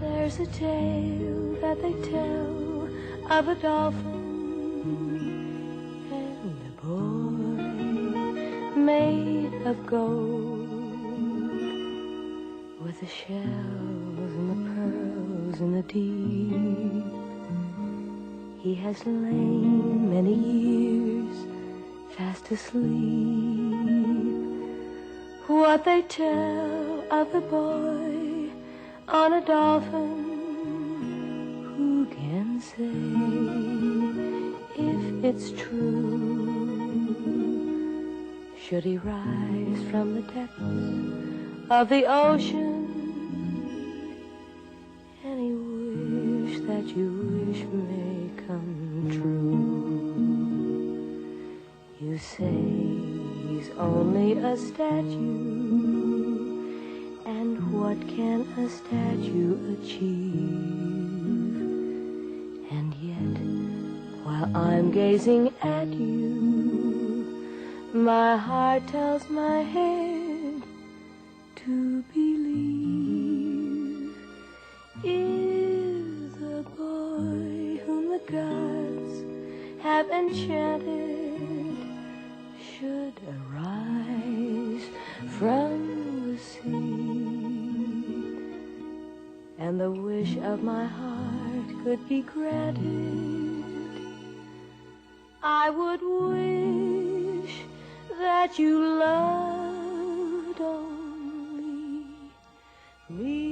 There's a tale that they tell of a dolphin and a boy made of gold, with the shells and the pearls in the deep. He has lain many years fast asleep. What they tell of the boy on a dolphin, who can say if it's true? Should he rise from the depths of the ocean, any wish that you wish may come true. You say he's only a statue, and what can a statue achieve? And yet, while I'm gazing at you, my heart tells my head to believe. Is the boy whom the gods have enchanted should arise from the sea, and the wish of my heart could be granted, I would wish that you loved only me.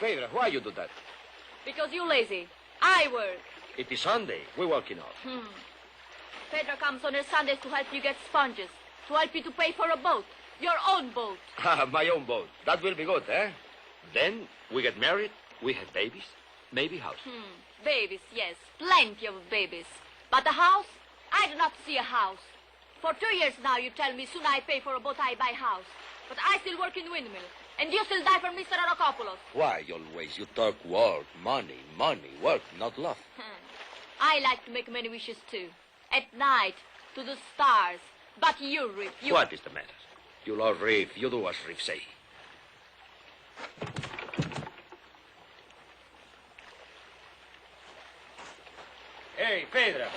Phaedra, why you do that? Because you lazy. I work. It is Sunday. We working out. Phaedra comes on her Sundays to help you get sponges, to help you to pay for a boat. Your own boat. My own boat. That will be good, eh? Then we get married, we have babies, maybe house. Babies, yes. Plenty of babies. But a house? I do not see a house. For 2 years now you tell me soon I pay for a boat, I buy house. But I still work in windmill. And you still die for Mr. Arokopoulos. Why always you talk work, money, work, not love? I like to make many wishes too. At night, to the stars. But you, Riff, you... What is the matter? You love Riff, you do as Riff say. Hey, Phaedra.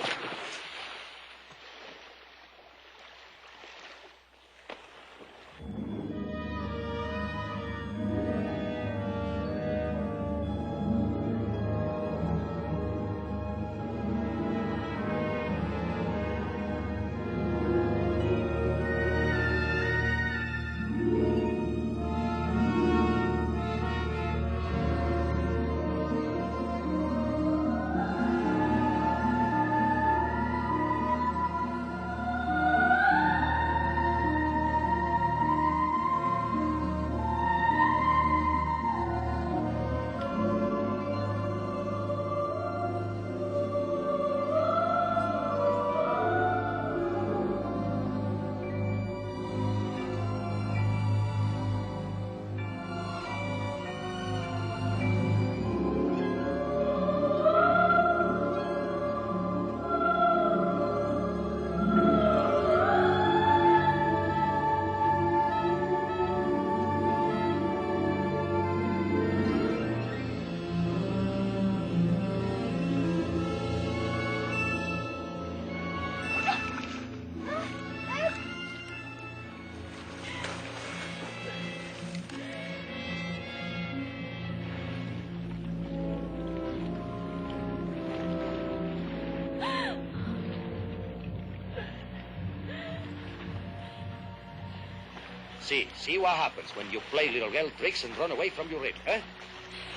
See what happens when you play little girl tricks and run away from your rib, huh?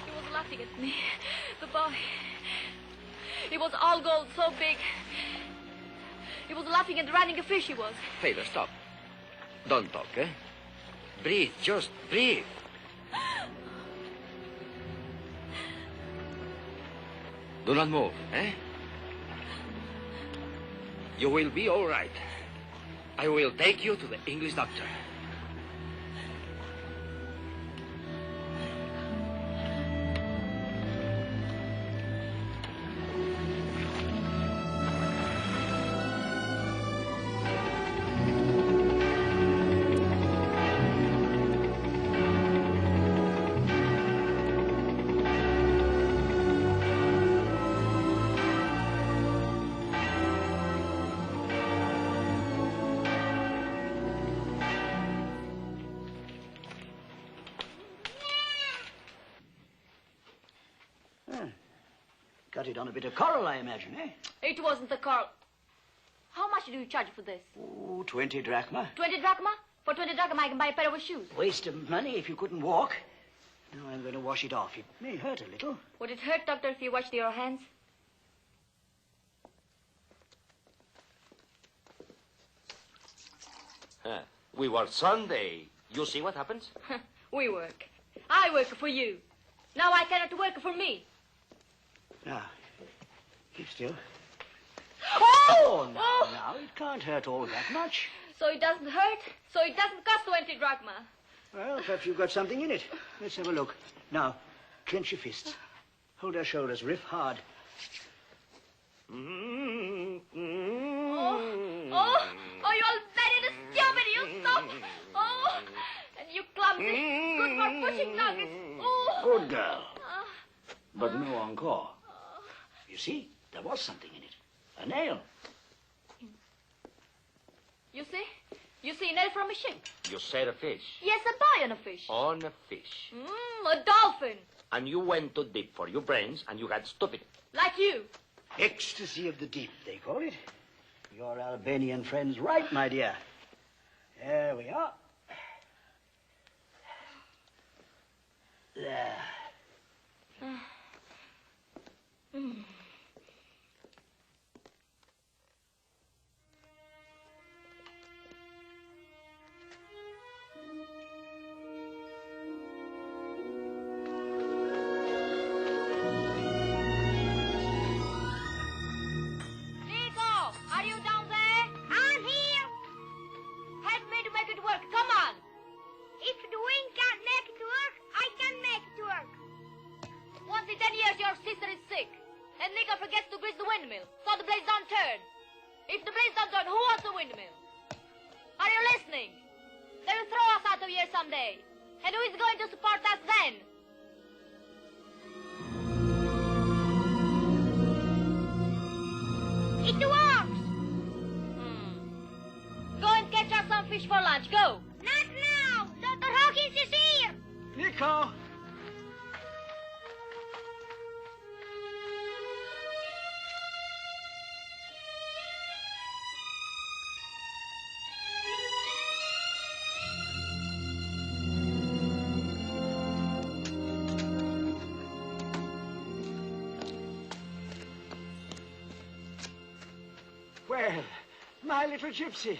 He was laughing at me. The boy. He was all gold, so big. He was laughing and running a fish, he was. Taylor, stop. Don't talk, eh? Breathe, just breathe. Do not move, eh? You will be all right. I will take you to the English doctor. Cut it on a bit of coral, I imagine, eh? It wasn't the coral. How much do you charge for this? Oh, 20 drachma. 20 drachma? For 20 drachma, I can buy a pair of shoes. Waste of money if you couldn't walk. Now I'm going to wash it off. It may hurt a little. Would it hurt, Doctor, if you washed your hands? We work Sunday. You see what happens? We work. I work for you. Now I cannot work for me. Now, keep still. Oh! Now, it can't hurt all that much. So it doesn't hurt? So it doesn't cost 20 drachma? Well, perhaps you've got something in it. Let's have a look. Now, clench your fists. Hold your shoulders, riff hard. Oh, you all very stupid, you soft. Oh, and you clumsy. Good for pushing nuggets. Oh. Good girl. But no encore. You see, there was something in it. A nail. You see? You see a nail from a ship. You said a fish. Yes, a boy on a fish. On a fish. A dolphin. And you went too deep for your brains and you got stupid. Like you. Ecstasy of the deep, they call it. Your Albanian friend's right, my dear. There we are. There. Are you down there? I'm here. Help me to make it work. Come on. If the wind can't make it work, I can make it work. Once in 10 years, your sister is sick. And Nico forgets to grease the windmill, so the blades don't turn. If the blades don't turn, who wants the windmill? Are you listening? They will throw us out of here someday. And who is going to support us then? It works. Go and catch us some fish for lunch. Go. Not now. Dr. Hawkins is here. Nico! Well, my little gypsy.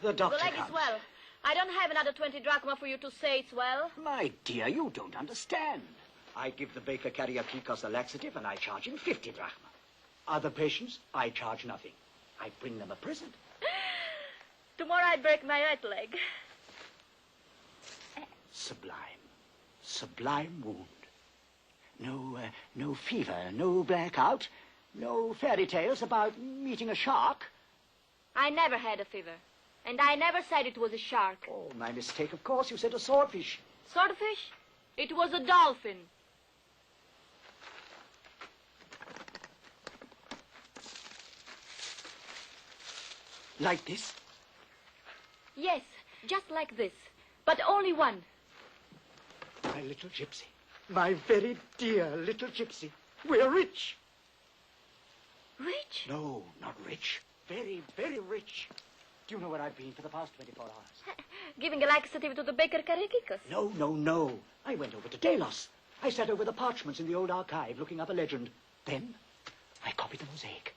The doctor The leg comes. is well. I don't have another 20 drachma for you to say it's well. My dear, you don't understand. I give the baker Kariakikos a laxative and I charge him 50 drachma. Other patients, I charge nothing. I bring them a present. Tomorrow I break my right leg. Sublime. Sublime wound. No fever, no blackout, no fairy tales about meeting a shark. I never had a fever. And I never said it was a shark. Oh, my mistake, of course. You said a swordfish. Swordfish? It was a dolphin. Like this? Yes, just like this. But only one. My little gypsy. My very dear little gypsy. We're rich. Rich? No, not rich. Very, very rich. Do you know where I've been for the past 24 hours? Giving a laxative to the baker Karekikos. No. I went over to Delos. I sat over the parchments in the old archive looking up a legend. Then I copied the mosaic.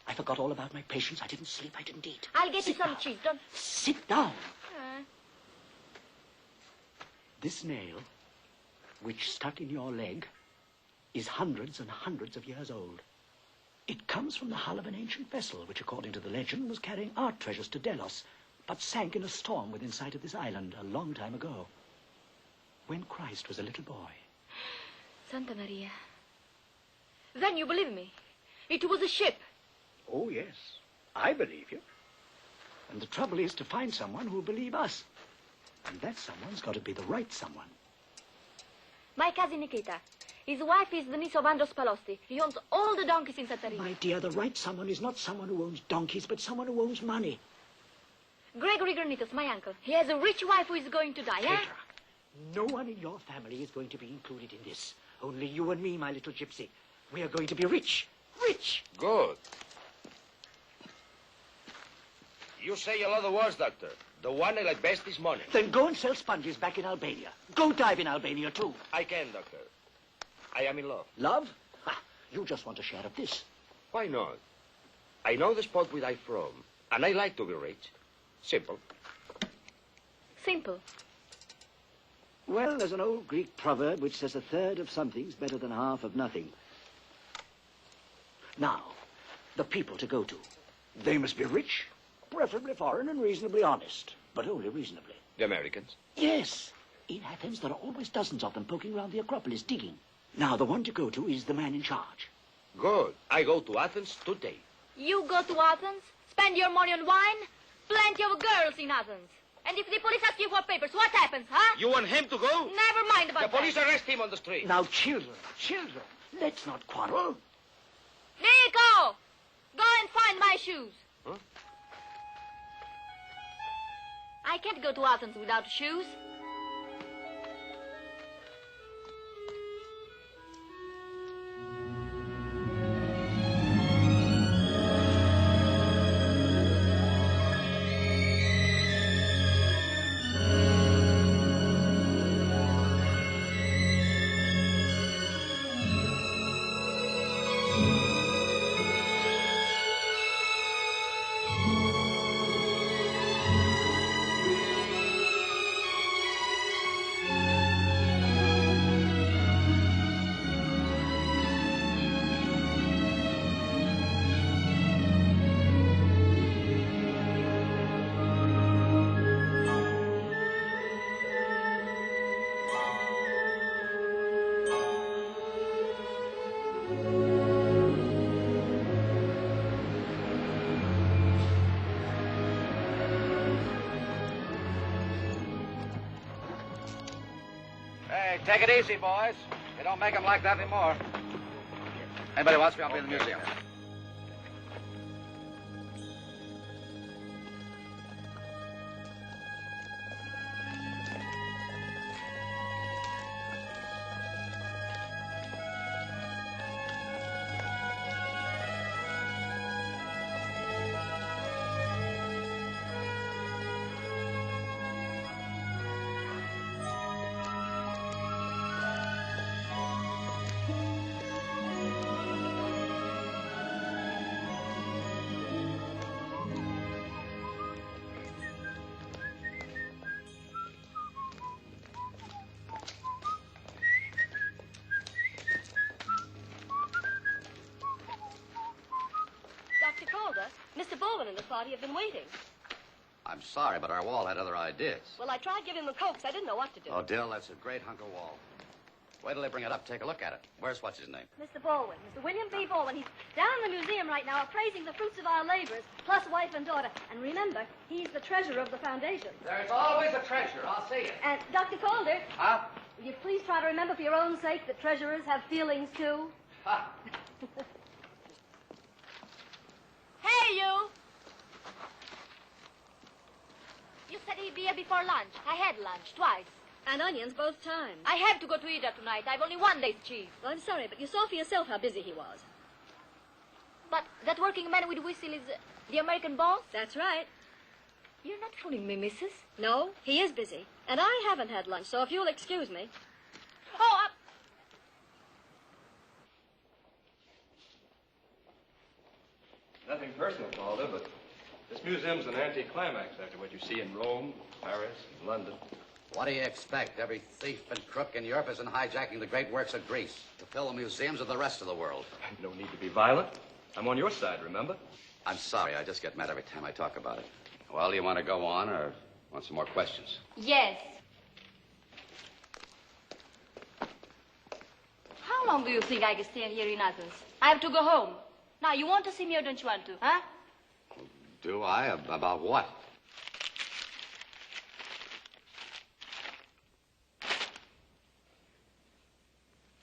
I forgot all about my patients. I didn't sleep. I didn't eat. I'll get you Sit some down. cheese. Don't... Sit down. This nail, which stuck in your leg, is hundreds and hundreds of years old. It comes from the hull of an ancient vessel, which, according to the legend, was carrying art treasures to Delos, but sank in a storm within sight of this island a long time ago, when Christ was a little boy. Santa Maria. Then you believe me? It was a ship. Oh, yes. I believe you. And the trouble is to find someone who'll believe us. And that someone's got to be the right someone. My cousin Nikita. His wife is the niece of Andros Palosti. He owns all the donkeys in Santorini. My dear, the right someone is not someone who owns donkeys, but someone who owns money. Gregory Granitos, my uncle. He has a rich wife who is going to die, eh? Petra, no one in your family is going to be included in this. Only you and me, my little gypsy. We are going to be rich. Rich! Good. You say a lot of words, Doctor. The one I like best is money. Then go and sell sponges back in Albania. Go dive in Albania, too. I can, Doctor. I am in love. Love? Ha! You just want a share of this. Why not? I know the spot where I'm from, and I like to be rich. Simple. Simple. Well, there's an old Greek proverb which says a third of something's better than half of nothing. Now, the people to go to. They must be rich, preferably foreign, and reasonably honest. But only reasonably. The Americans? Yes. In Athens, there are always dozens of them poking around the Acropolis, digging. Now, the one to go to is the man in charge. Good. I go to Athens today. You go to Athens, spend your money on wine, plenty of girls in Athens. And if the police ask you for papers, what happens, huh? You want him to go? Never mind about The police that. arrest him on the street. Now, children, let's not quarrel. Nico! Go and find my shoes. Huh? I can't go to Athens without shoes. Take it easy, boys. You don't make them like that anymore. Anybody wants me, I'll be in the museum. Mr. Baldwin and his party have been waiting. I'm sorry, but our wall had other ideas. Well, I tried giving them coax. I didn't know what to do. Oh, Dill, that's a great hunk of wall. Wait till they bring it up. Take a look at it. Where's what's his name? Mr. Baldwin, Mr. William B. Baldwin. He's down in the museum right now appraising the fruits of our labors, plus wife and daughter. And remember, he's the treasurer of the foundation. There's always a treasure. I'll see it. And Dr. Calder, Huh? will you please try to remember for your own sake that treasurers have feelings, too? Ha! Hey, you! You said he'd be here before lunch. I had lunch twice. And onions both times. I have to go to Ida tonight. I've only one day's cheese. Well, I'm sorry, but you saw for yourself how busy he was. But that working man with whistle is the American boss? That's right. You're not fooling me, Mrs. No, he is busy. And I haven't had lunch, so if you'll excuse me. Oh, Nothing personal, Calder, but this museum's an anticlimax after what you see in Rome, Paris, and London. What do you expect? Every thief and crook in Europe isn't hijacking the great works of Greece to fill the museums of the rest of the world. No need to be violent. I'm on your side, remember? I'm sorry, I just get mad every time I talk about it. Well, do you want to go on or want some more questions? yes. How long do you think I can stay here in Athens? I have to go home. Now, you want to see me or don't you want to, huh? Do I? About what?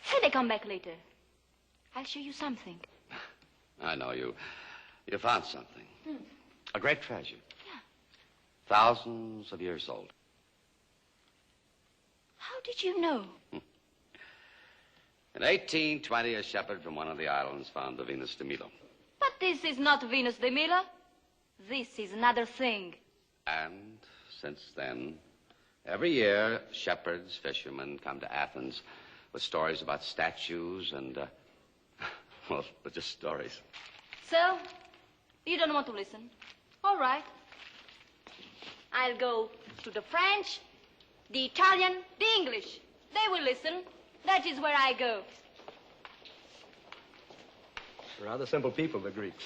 Say they come back later. I'll show you something. I know you found something. A great treasure. Yeah. Thousands of years old. How did you know? In 1820, a shepherd from one of the islands found the Venus de Milo. But this is not Venus de Milo. This is another thing. And since then, every year, shepherds, fishermen come to Athens with stories about statues and, well, just stories. So, you don't want to listen? All right. I'll go to the French, the Italian, the English. They will listen. That is where I go. Rather simple people, the Greeks.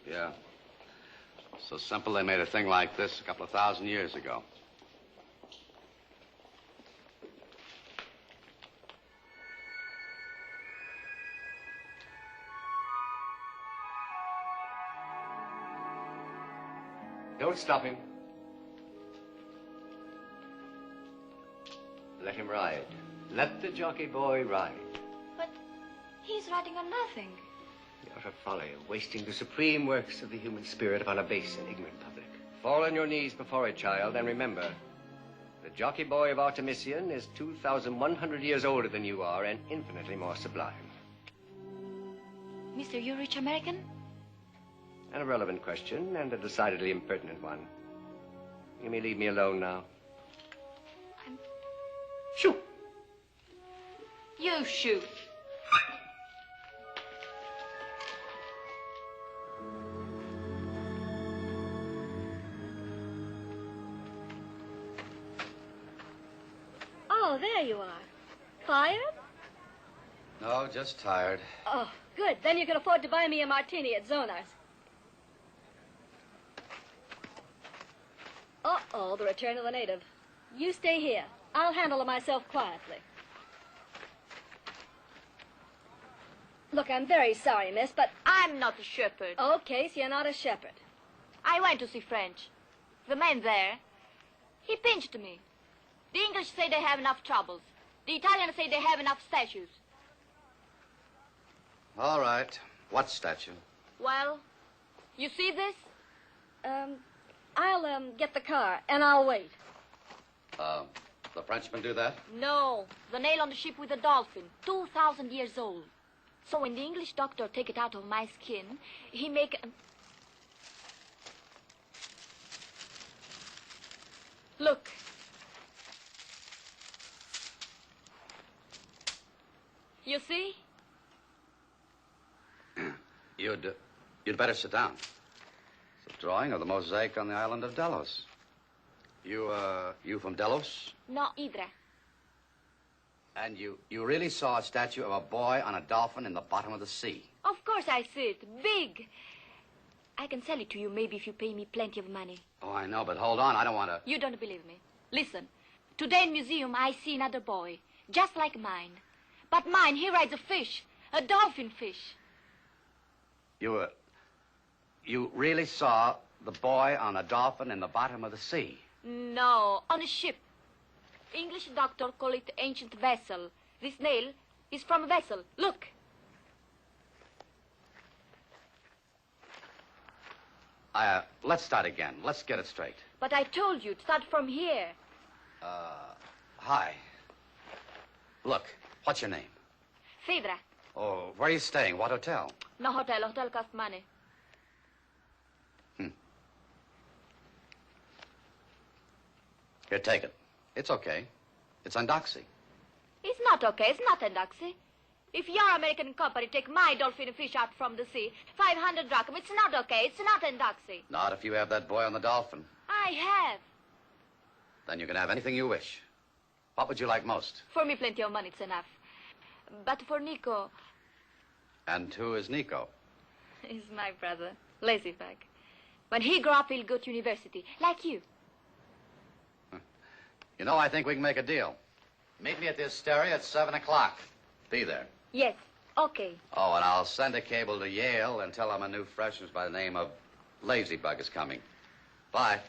Yeah. So simple they made a thing like this a couple of thousand years ago. Don't stop him. Let him ride. Let the jockey boy ride. But he's riding on nothing. The utter folly of wasting the supreme works of the human spirit upon a base and ignorant public. Fall on your knees before it, child, and remember, the jockey boy of Artemisian is 2,100 years older than you are and infinitely more sublime. Mister, you rich American? An irrelevant question and a decidedly impertinent one. You may leave me alone now. Shoo! You shoot. Oh, there you are. Fired? No, just tired. Oh, good. Then you can afford to buy me a martini at Zonar's. Uh-oh, the return of the native. You stay here. I'll handle it myself quietly. Look, I'm very sorry, miss, but... I'm not a shepherd. Okay, so you're not a shepherd. I went to see French. The man there, he pinched me. The English say they have enough troubles. The Italians say they have enough statues. All right. What statue? Well, you see this? I'll, get the car, and I'll wait. The Frenchmen do that? No, the nail on the ship with the dolphin, 2,000 years old. So when the English doctor take it out of my skin, he make... Look. You see? You'd better sit down. It's a drawing of the mosaic on the island of Delos. You from Delos? No, Hydra. And you really saw a statue of a boy on a dolphin in the bottom of the sea? Of course I see it. Big. I can sell it to you maybe if you pay me plenty of money. Oh, I know, but hold on. I don't want to... You don't believe me. Listen. Today in museum I see another boy, just like mine. But mine, he rides a fish, a dolphin fish. You really saw the boy on a dolphin in the bottom of the sea? No, on a ship. English doctor call it ancient vessel. This nail is from a vessel. Look. Let's start again. Let's get it straight. But I told you to start from here. Hi. Look, what's your name? Fedra. Oh, where are you staying? What hotel? No hotel. Hotel costs money. Here, take it. It's okay. It's Undoxy. It's not okay. It's not Endoxy. If your American company take my dolphin fish out from the sea, 500 drachma, it's not okay. It's not Endoxy. Not if you have that boy on the Dolphin. I have. Then you can have anything you wish. What would you like most? For me, plenty of money, it's enough. But for Nico... And who is Nico? He's my brother. Lazy bag. When he grow up, he'll go to university, like you. You know, I think we can make a deal. Meet me at the Asteria at 7 o'clock. Be there. Yes, okay. Oh, and I'll send a cable to Yale and tell them a new freshman by the name of Ladybug is coming. Bye.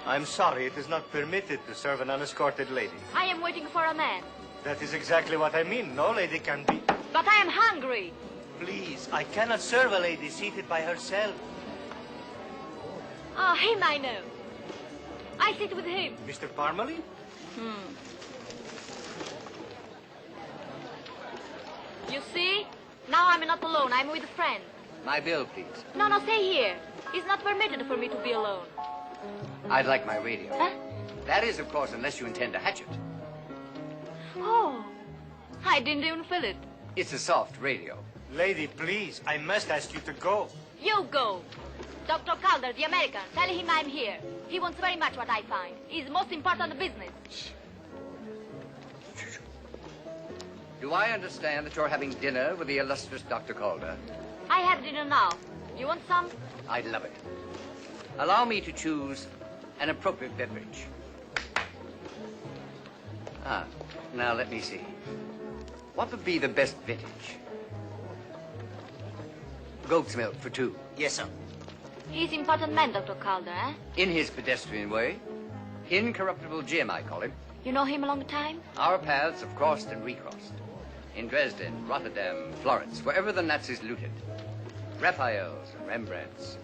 I'm sorry, it is not permitted to serve an unescorted lady. I am waiting for a man. That is exactly what I mean. No lady can be... But I am hungry. Please, I cannot serve a lady seated by herself. Oh, him I know. I sit with him. Mr. Parmalee? You see? Now I'm not alone. I'm with a friend. My bill, please. No, stay here. It's not permitted for me to be alone. I'd like my radio. Huh? That is, of course, unless you intend to hatch it. Oh, I didn't even feel it. It's a soft radio. Lady, please, I must ask you to go. You go. Dr. Calder, the American, tell him I'm here. He wants very much what I find. He's the most important business. Do I understand that you're having dinner with the illustrious Dr. Calder? I have dinner now. You want some? I'd love it. Allow me to choose an appropriate beverage. Now let me see. What would be the best vintage? Goat's milk for 2. Yes, sir. He's important man, Dr. Calder, eh? In his pedestrian way. Incorruptible Jim, I call him. You know him a long time? Our paths have crossed and recrossed. In Dresden, Rotterdam, Florence, wherever the Nazis looted. Raphaels and Rembrandts.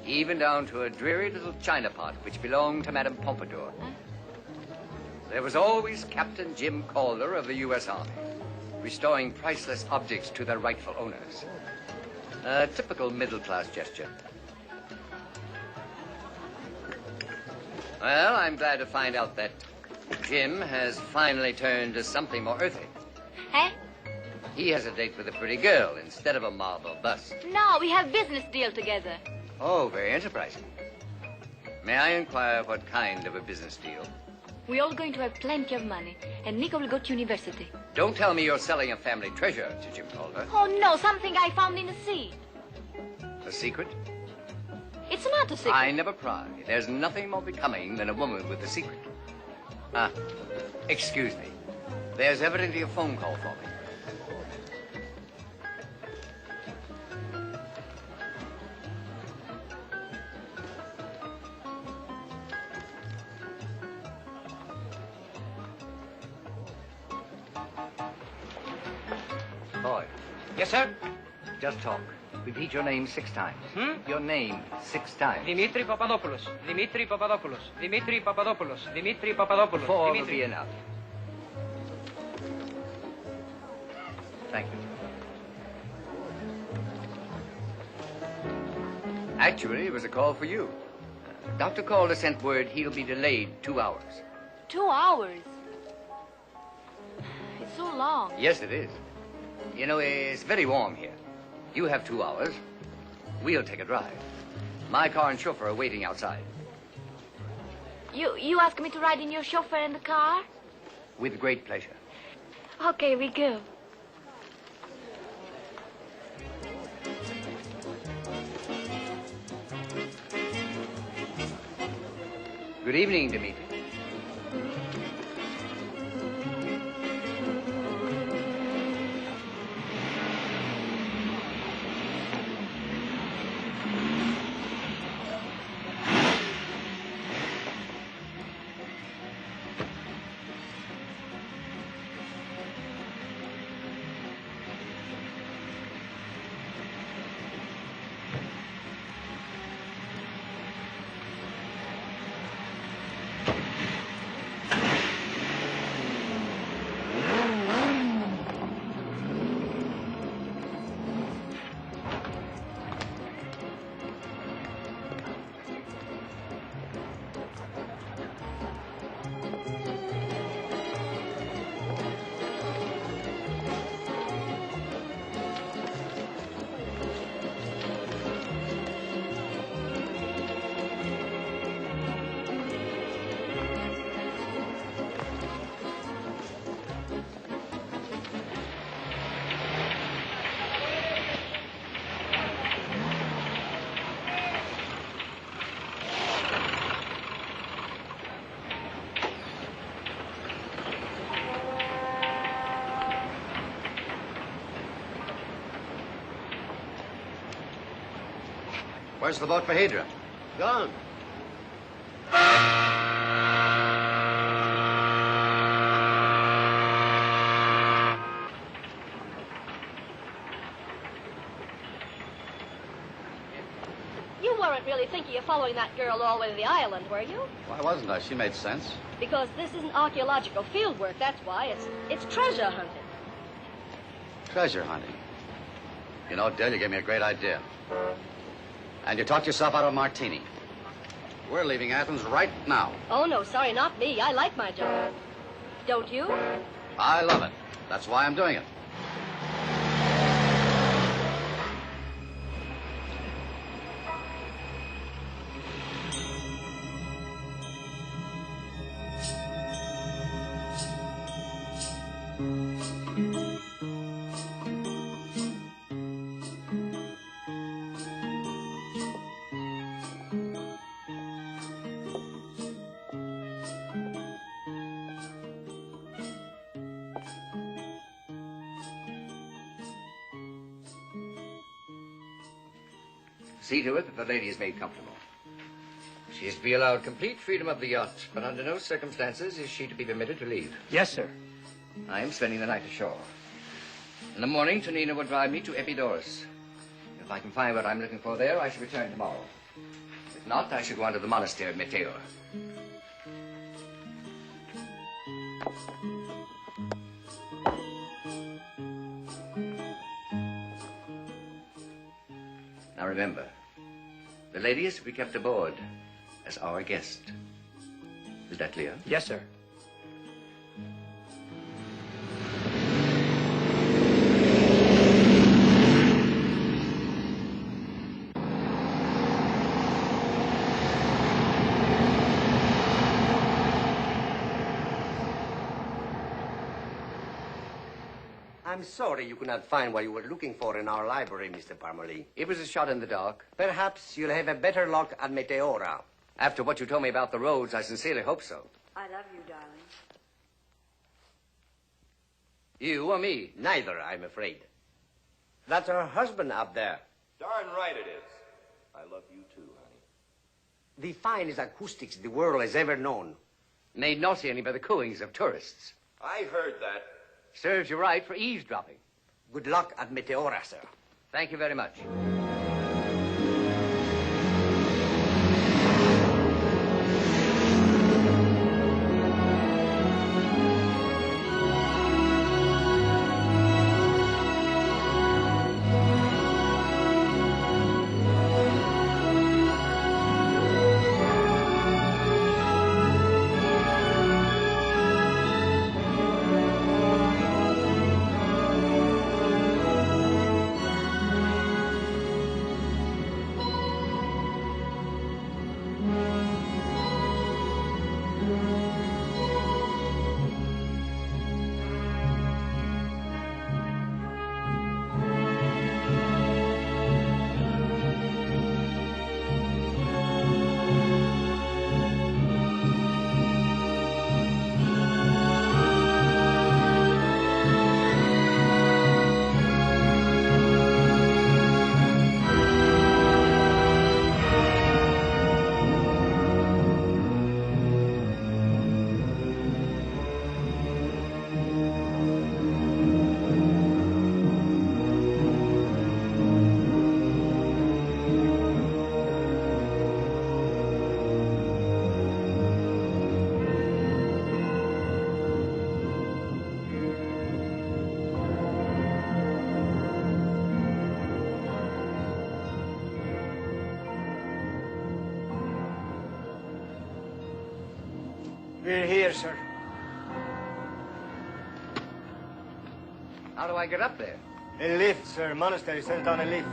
Even down to a dreary little china pot which belonged to Madame Pompadour. Huh? There was always Captain Jim Calder of the U.S. Army, restoring priceless objects to their rightful owners. A typical middle-class gesture. Well, I'm glad to find out that Jim has finally turned to something more earthly. Eh? He has a date with a pretty girl instead of a marble bust. No, we have business deal together. Oh, very enterprising. May I inquire what kind of a business deal? We're all going to have plenty of money, and Nico will go to university. Don't tell me you're selling a family treasure to Jim Calder. Oh, no, something I found in the sea. A secret? It's not a secret. I never pry. There's nothing more becoming than a woman with a secret. Excuse me. There's evidently a phone call for me. Boy. Yes, sir? Just talk. Repeat your name 6 times. Your name 6 times. Dimitri Papadopoulos. Dimitri Papadopoulos. Dimitri Papadopoulos. Dimitri Papadopoulos. 4 will be enough. Thank you. Actually, it was a call for you. Dr. Calder sent word he'll be delayed 2 hours. 2 hours? It's so long. Yes, it is. You know, it's very warm here. You have 2 hours. We'll take a drive. My car and chauffeur are waiting outside. You asked me to ride in your chauffeur in the car? With great pleasure. Okay, we go. Good evening, Dimitri. Where's the boat for Hydra? Gone. You weren't really thinking of following that girl all the way to the island, were you? Why wasn't I? She made sense. Because this isn't archaeological field work, that's why. It's treasure hunting. Treasure hunting. You know, Dell, you gave me a great idea. And you talked yourself out of a martini. We're leaving Athens right now. Oh, no, sorry, not me. I like my job. Don't you? I love it. That's why I'm doing it. See to it that the lady is made comfortable. She is to be allowed complete freedom of the yacht, but under no circumstances is she to be permitted to leave. Yes, sir. I am spending the night ashore. In the morning, Tonina will drive me to Epidaurus. If I can find what I'm looking for there, I shall return tomorrow. If not, I shall go on to the monastery of Meteor. Now remember, the lady is to be kept aboard as our guest. Is that clear? Yes, sir. I'm sorry you could not find what you were looking for in our library, Mr. Parmalee. It was a shot in the dark. Perhaps you'll have a better luck at Meteora. After what you told me about the roads, I sincerely hope so. I love you, darling. You or me? Neither, I'm afraid. That's her husband up there. Darn right it is. I love you too, honey. The finest acoustics the world has ever known. Made not only by the cooings of tourists. I heard that. Serves you right for eavesdropping. Good luck at Meteora, sir. Thank you very much. We're here, sir. How do I get up there? A lift, sir. Monastery sent on a lift.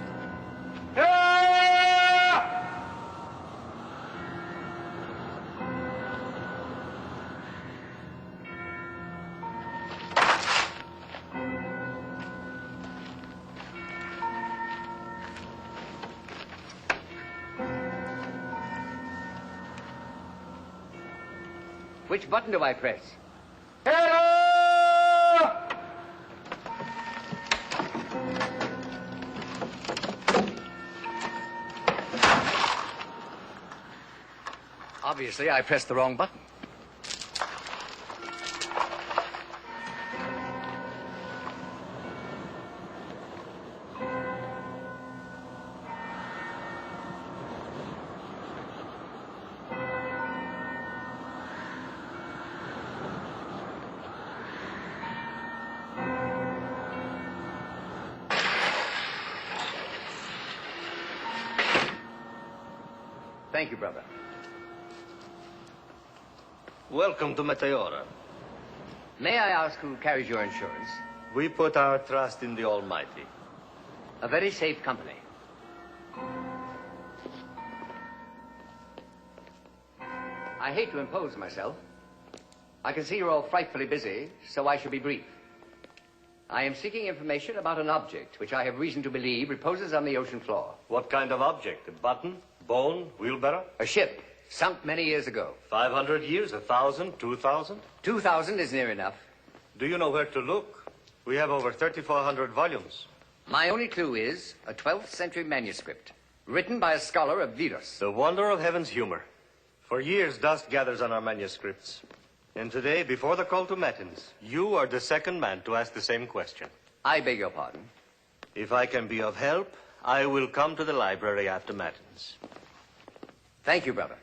Which button do I press? Obviously, I pressed the wrong button. Thank you, brother. Welcome to Meteora. May I ask who carries your insurance? We put our trust in the Almighty. A very safe company. I hate to impose myself. I can see you're all frightfully busy, so I shall be brief. I am seeking information about an object which I have reason to believe reposes on the ocean floor. What kind of object? A button? Bone? Wheelbarrow? A ship, sunk many years ago. 500 years? 1,000? 2,000? 2,000 is near enough. Do you know where to look? We have over 3,400 volumes. My only clue is a 12th century manuscript, written by a scholar of Vilos. The wonder of heaven's humor. For years, dust gathers on our manuscripts. And today, before the call to matins, you are the second man to ask the same question. I beg your pardon. If I can be of help, I will come to the library after matins. Thank you, brother.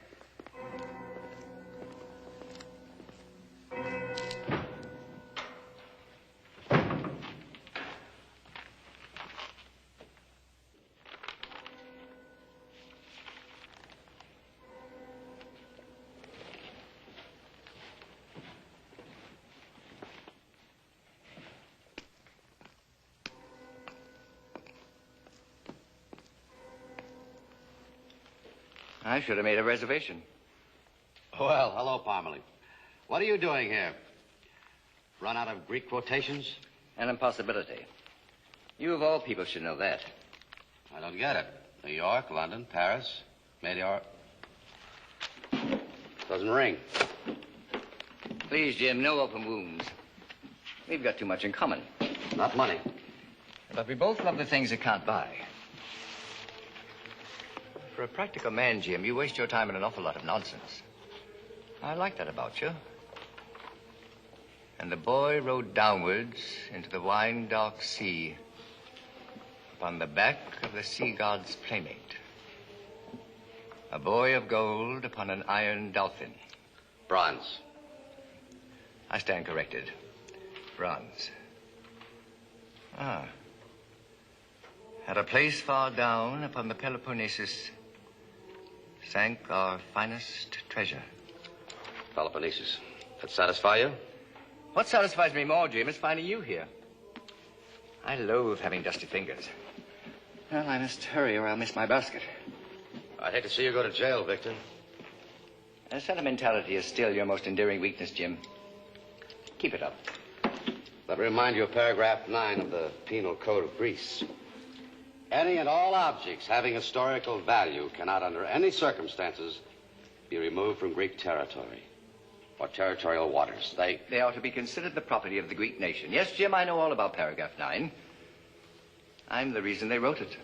I should have made a reservation. Well, hello, Parmalee. What are you doing here? Run out of Greek quotations? An impossibility. You of all people should know that. I don't get it. New York, London, Paris, Meteor. Doesn't ring. Please, Jim, no open wounds. We've got too much in common. Not money. But we both love the things that can't buy. For a practical man, Jim, you waste your time on an awful lot of nonsense. I like that about you. And the boy rode downwards into the wine-dark sea upon the back of the sea god's playmate. A boy of gold upon an iron dolphin. Bronze. I stand corrected. Bronze. Ah. At a place far down upon the Peloponnesus sank our finest treasure. Peloponnesus. That satisfy you? What satisfies me more, Jim, is finding you here. I loathe having dusty fingers. Well, I must hurry or I'll miss my basket. I'd hate to see you go to jail, Victor. Sentimentality is still your most endearing weakness, Jim. Keep it up. Let me remind you of paragraph 9 of the Penal Code of Greece. Any and all objects having historical value cannot, under any circumstances, be removed from Greek territory or territorial waters. They are to be considered the property of the Greek nation. Yes, Jim, I know all about paragraph 9. I'm the reason they wrote it.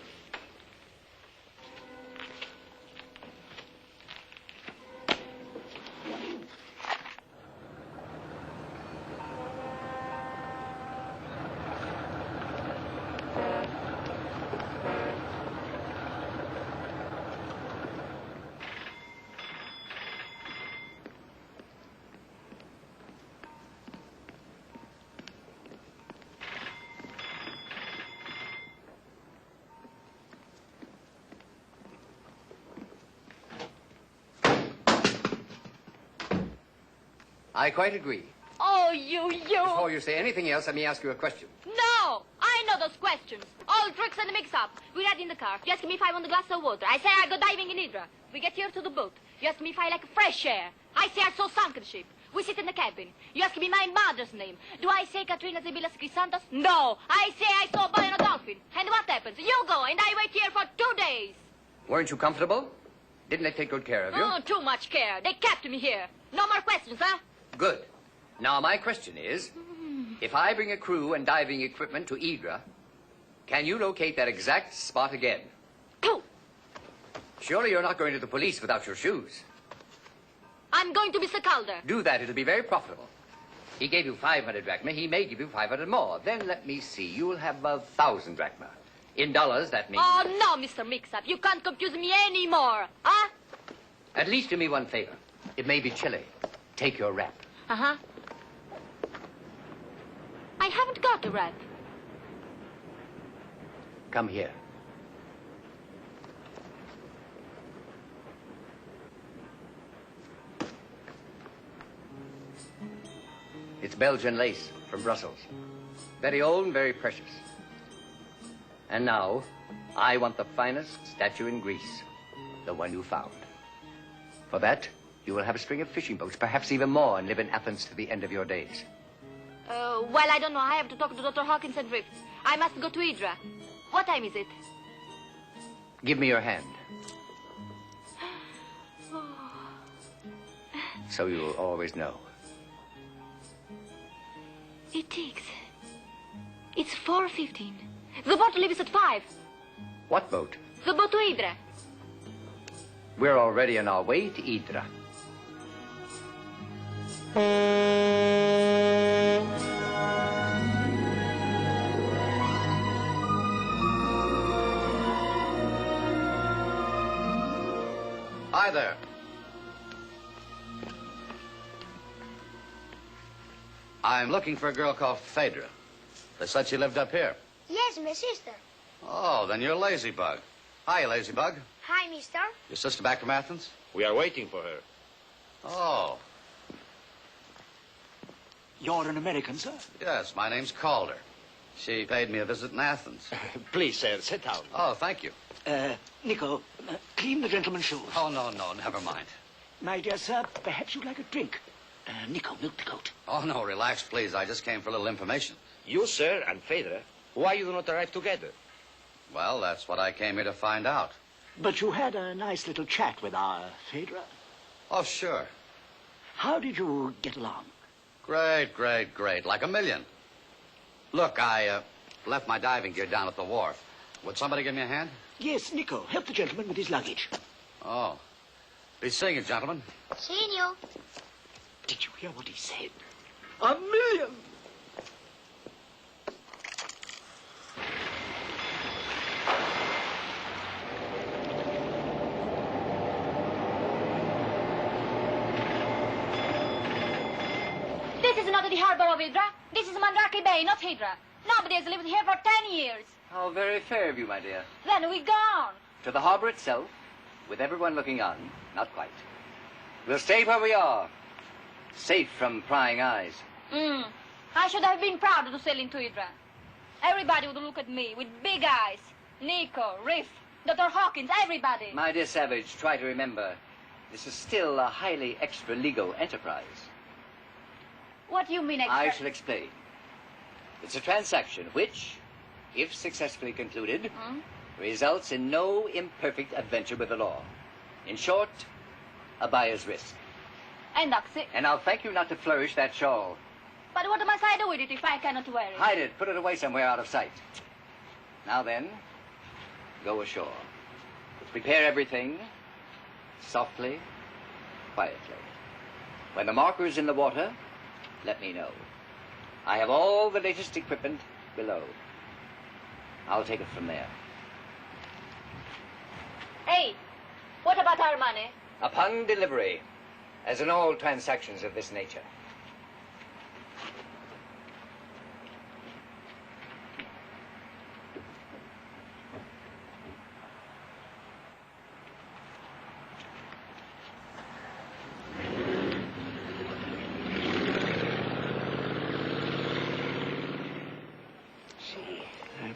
I quite agree. Oh, you. Before you say anything else, let me ask you a question. No, I know those questions. All tricks and mix-up. We ride in the car. You ask me if I want a glass of water. I say I go diving in Hydra. We get here to the boat. You ask me if I like fresh air. I say I saw sunken ship. We sit in the cabin. You ask me my mother's name. Do I say Katrina Zibilas Crisantos? No. I say I saw a boy on a dolphin. And what happens? You go, and I wait here for 2 days. Weren't you comfortable? Didn't they take good care of you? Oh, too much care. They kept me here. No more questions, huh? Good. Now, my question is, if I bring a crew and diving equipment to Hydra, can you locate that exact spot again? Pooh! Surely you're not going to the police without your shoes. I'm going to Mr. Calder. Do that. It'll be very profitable. He gave you 500 drachma. He may give you 500 more. Then let me see. You'll have 1,000 drachma. In dollars, that means... Oh, no, Mr. Mix-Up. You can't confuse me anymore. Huh? At least do me one favor. It may be chilly. Take your wrap. Uh-huh. I haven't got a wrap. Come here. It's Belgian lace from Brussels. Very old and very precious. And now, I want the finest statue in Greece. The one you found. For that, you will have a string of fishing boats, perhaps even more, and live in Athens to the end of your days. Well, I don't know. I have to talk to Dr. Hawkins and Rifts. I must go to Hydra. What time is it? Give me your hand. So you will always know. It ticks. It's 4:15. The boat leaves at 5. What boat? The boat to Hydra. We're already on our way to Hydra. Hi there. I'm looking for a girl called Phaedra. They said she lived up here. Yes, my sister. Oh, then you're Ladybug. Hi, Ladybug. Hi, mister. Your sister back from Athens? We are waiting for her. Oh, You're an American, sir? yes, my name's Calder. She paid me a visit in Athens. Please, sir, sit down. Oh, thank you. Nico, clean the gentleman's shoes. Oh, no, never mind. My dear sir, perhaps you'd like a drink. Nico, milk the goat. Oh, no, relax, please. I just came for a little information. You, sir, and Phaedra, why you do not arrive together? Well, that's what I came here to find out. But you had a nice little chat with our Phaedra. Oh, sure. How did you get along? Great. Like a million. Look, I left my diving gear down at the wharf. Would somebody give me a hand? Yes, Nico, help the gentleman with his luggage. Oh. Be seeing you, gentlemen. Seeing you. Did you hear what he said? 1,000,000! This is not the harbor of Hydra. This is Mandrake Bay, not Hydra. Nobody has lived here for 10 years. How very fair of you, my dear. Then we gone. To the harbor itself, with everyone looking on. Not quite. We'll stay where we are. Safe from prying eyes. I should have been proud to sail into Hydra. Everybody would look at me with big eyes. Nico, Riff, Dr. Hawkins, everybody. My dear Savage, try to remember, this is still a highly extra-legal enterprise. What do you mean, extra? I shall explain. It's a transaction which, if successfully concluded, results in no imperfect adventure with the law. In short, a buyer's risk. And Oxy. And I'll thank you not to flourish that shawl. But what must I do with it if I cannot wear it? Hide it. Put it away somewhere out of sight. Now then, go ashore. Prepare everything softly, quietly. When the marker's in the water, let me know. I have all the latest equipment below. I'll take it from there. Hey, what about our money? Upon delivery, as in all transactions of this nature.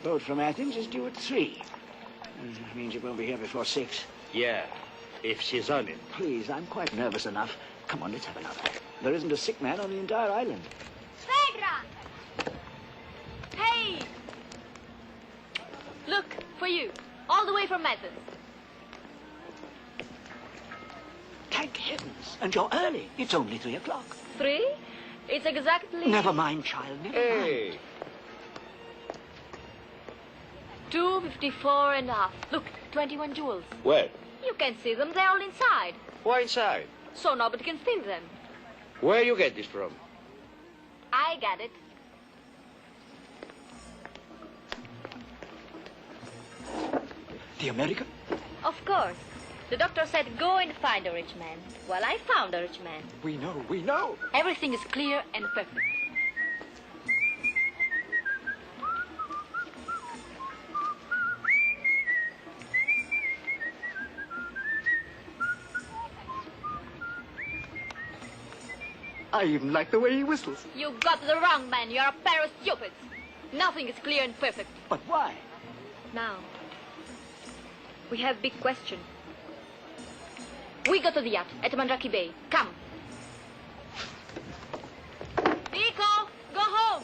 boat from Athens is due at 3. That means it won't be here before 6. Yeah, if she's on it. Please, I'm quite nervous enough. Come on, let's have another. There isn't a sick man on the entire island. Phaedra! Hey! Look, for you. All the way from Athens. Thank heavens. And you're early. It's only 3 o'clock. 3? It's exactly... Never mind, child, never mind. 2:54 and a half. Look, 21 jewels. Where? You can see them. They're all inside. Why inside? So nobody can steal them. Where you get this from? I got it. The American? Of course. The doctor said, go and find a rich man. Well, I found a rich man. We know, we know. Everything is clear and perfect. I even like the way he whistles. You got the wrong man. You're a pair of stupids. Nothing is clear and perfect. But why? Now, we have big question. We go to the yacht at Mandrake Bay. Come. Nico, go home.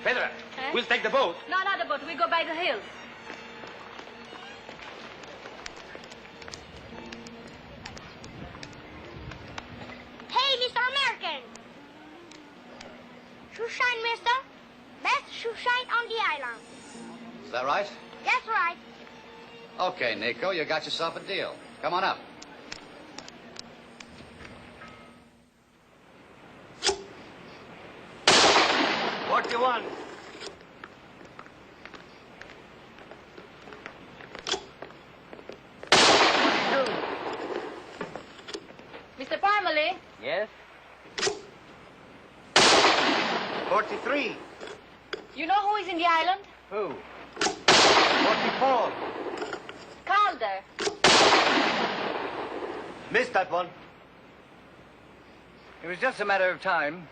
Phaedra, Eh? we'll take the boat. No, not the boat. We go by the hills. Hey, Mr. American! Shoe shine, mister. Best shoe shine on the island. Is that right? That's right. Okay, Nico, you got yourself a deal. Come on up. What do you want? Mr. Parmalee? Yes? 43. You know who is in the island? Who? 44. Calder. Missed that one. It was just a matter of time.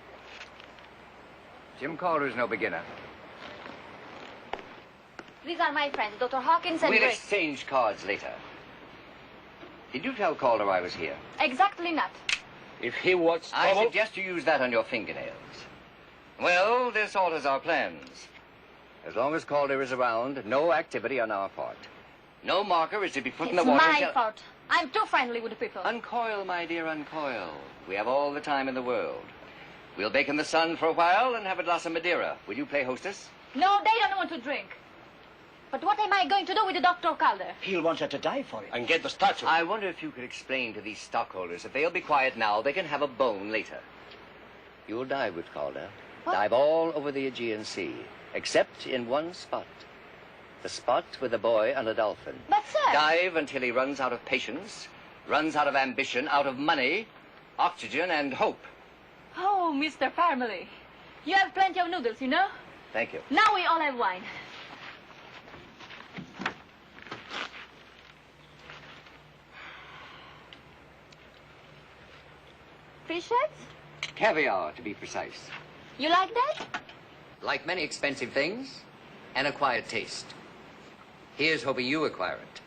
Jim Calder's no beginner. These are my friends, Dr. Hawkins and We'll Grace. exchange cards later. Did you tell Calder I was here? Exactly not. If he wants I trouble... suggest you use that on your fingernails. Well, this alters our plans. As long as Calder is around, no activity on our part. No marker is to be put in the water. It's my fault. I'm too friendly with the people. Uncoil, my dear, uncoil. We have all the time in the world. We'll bake in the sun for a while and have a glass of Madeira. Will you play hostess? No, they don't want to drink. But what am I going to do with the Dr. Calder? He'll want her to die for it. And get the statue. I wonder if you could explain to these stockholders that they'll be quiet now, they can have a bone later. You'll dive with Calder. What? Dive all over the Aegean Sea, except in one spot. The spot with a boy and a dolphin. But, sir... Dive until he runs out of patience, runs out of ambition, out of money, oxygen, and hope. Oh, Mr. Parmalee. You have plenty of noodles, you know? Thank you. Now we all have wine. Fish heads? Caviar, to be precise. You like that? Like many expensive things, an acquired taste. Here's hoping you acquire it.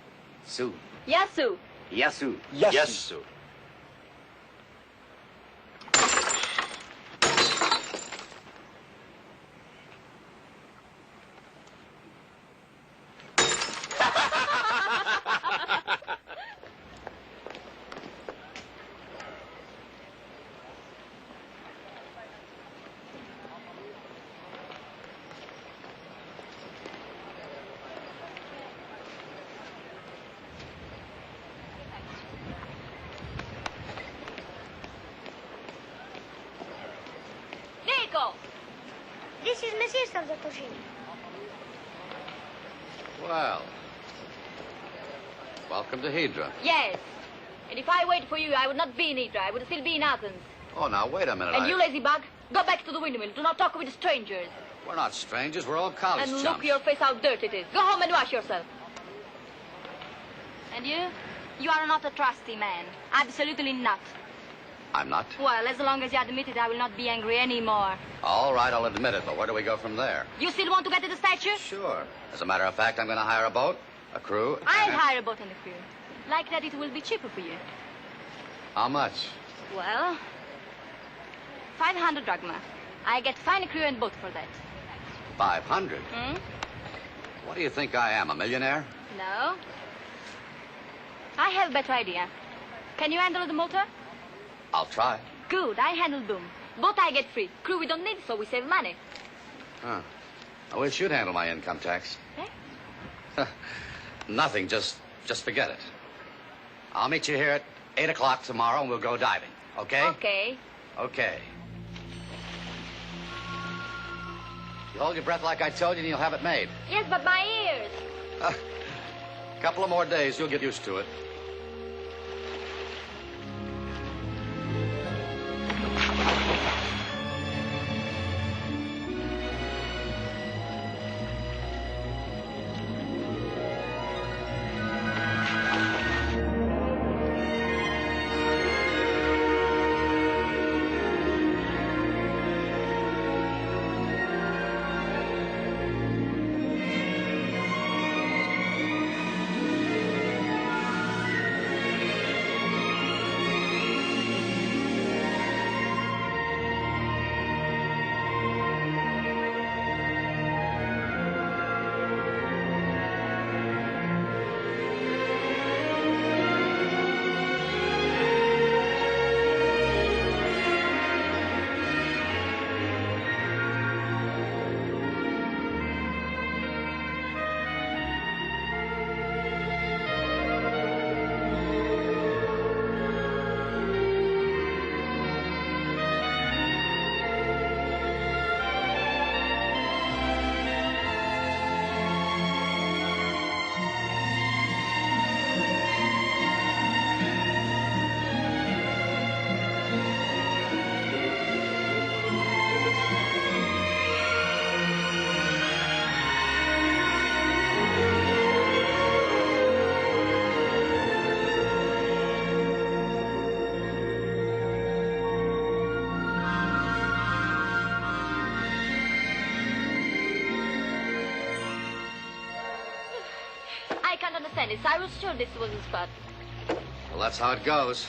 Soon. Yasu. Yasu. Yes, sir. Nico! This is my sister, Dr. Jean. Well, welcome to Hydra. Yes. And if I wait for you, I would not be in Hydra. I would still be in Athens. Oh, now, wait a minute. And you, lazy bug, go back to the windmill. Do not talk with strangers. We're not strangers. We're all college And chums. look your face how dirty it is. Go home and wash yourself. And you? You are not a trusty man. Absolutely not. I'm not. Well, as long as you admit it, I will not be angry anymore. All right, I'll admit it, but where do we go from there? You still want to get to the statue? Sure. As a matter of fact, I'm going to hire a boat, a crew. I'll hire a boat and a crew. Like that, it will be cheaper for you. How much? Well, 500 drachma. I get fine crew and boat for that. 500? Hmm? What do you think I am, a millionaire? No. I have a better idea. Can you handle the motor? I'll try. Good, I handle boom. Boat I get free. Crew we don't need, so we save money. Huh. I wish you'd handle my income tax. Eh? Nothing, just forget it. I'll meet you here at 8 o'clock tomorrow and we'll go diving, okay? Okay. Okay. You hold your breath like I told you and you'll have it made. Yes, but my ears. A couple of more days, you'll get used to it. I was sure this was the spot. Well, that's how it goes.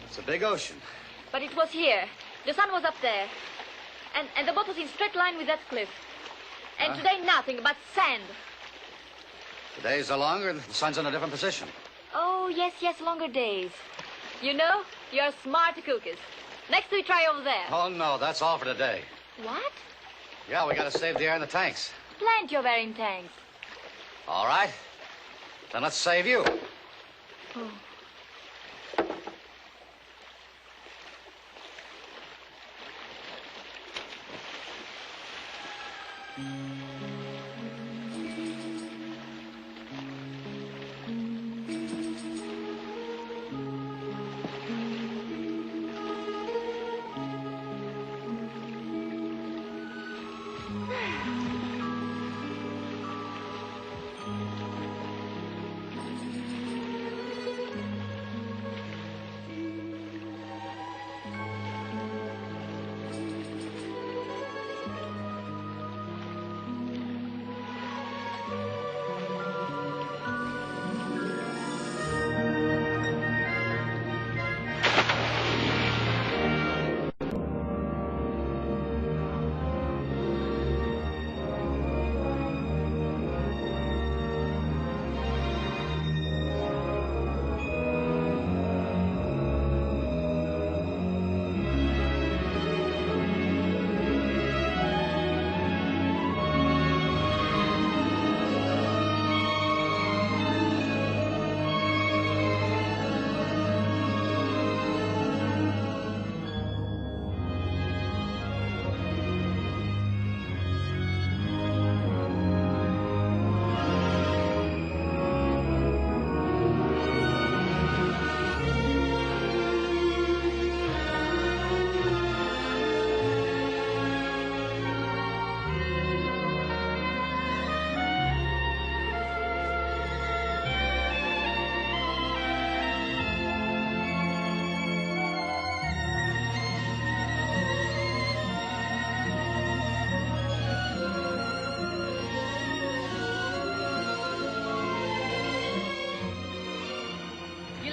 It's a big ocean. But it was here. The sun was up there. And the boat was in straight line with that cliff. And today, nothing but sand. The days are longer, the sun's in a different position. Oh, yes, longer days. You know, you're smart cookies. Next we try over there. Oh, no, that's all for today. What? Yeah, we gotta save the air in the tanks. Plenty of air in tanks. All right. Then let's save you. Oh.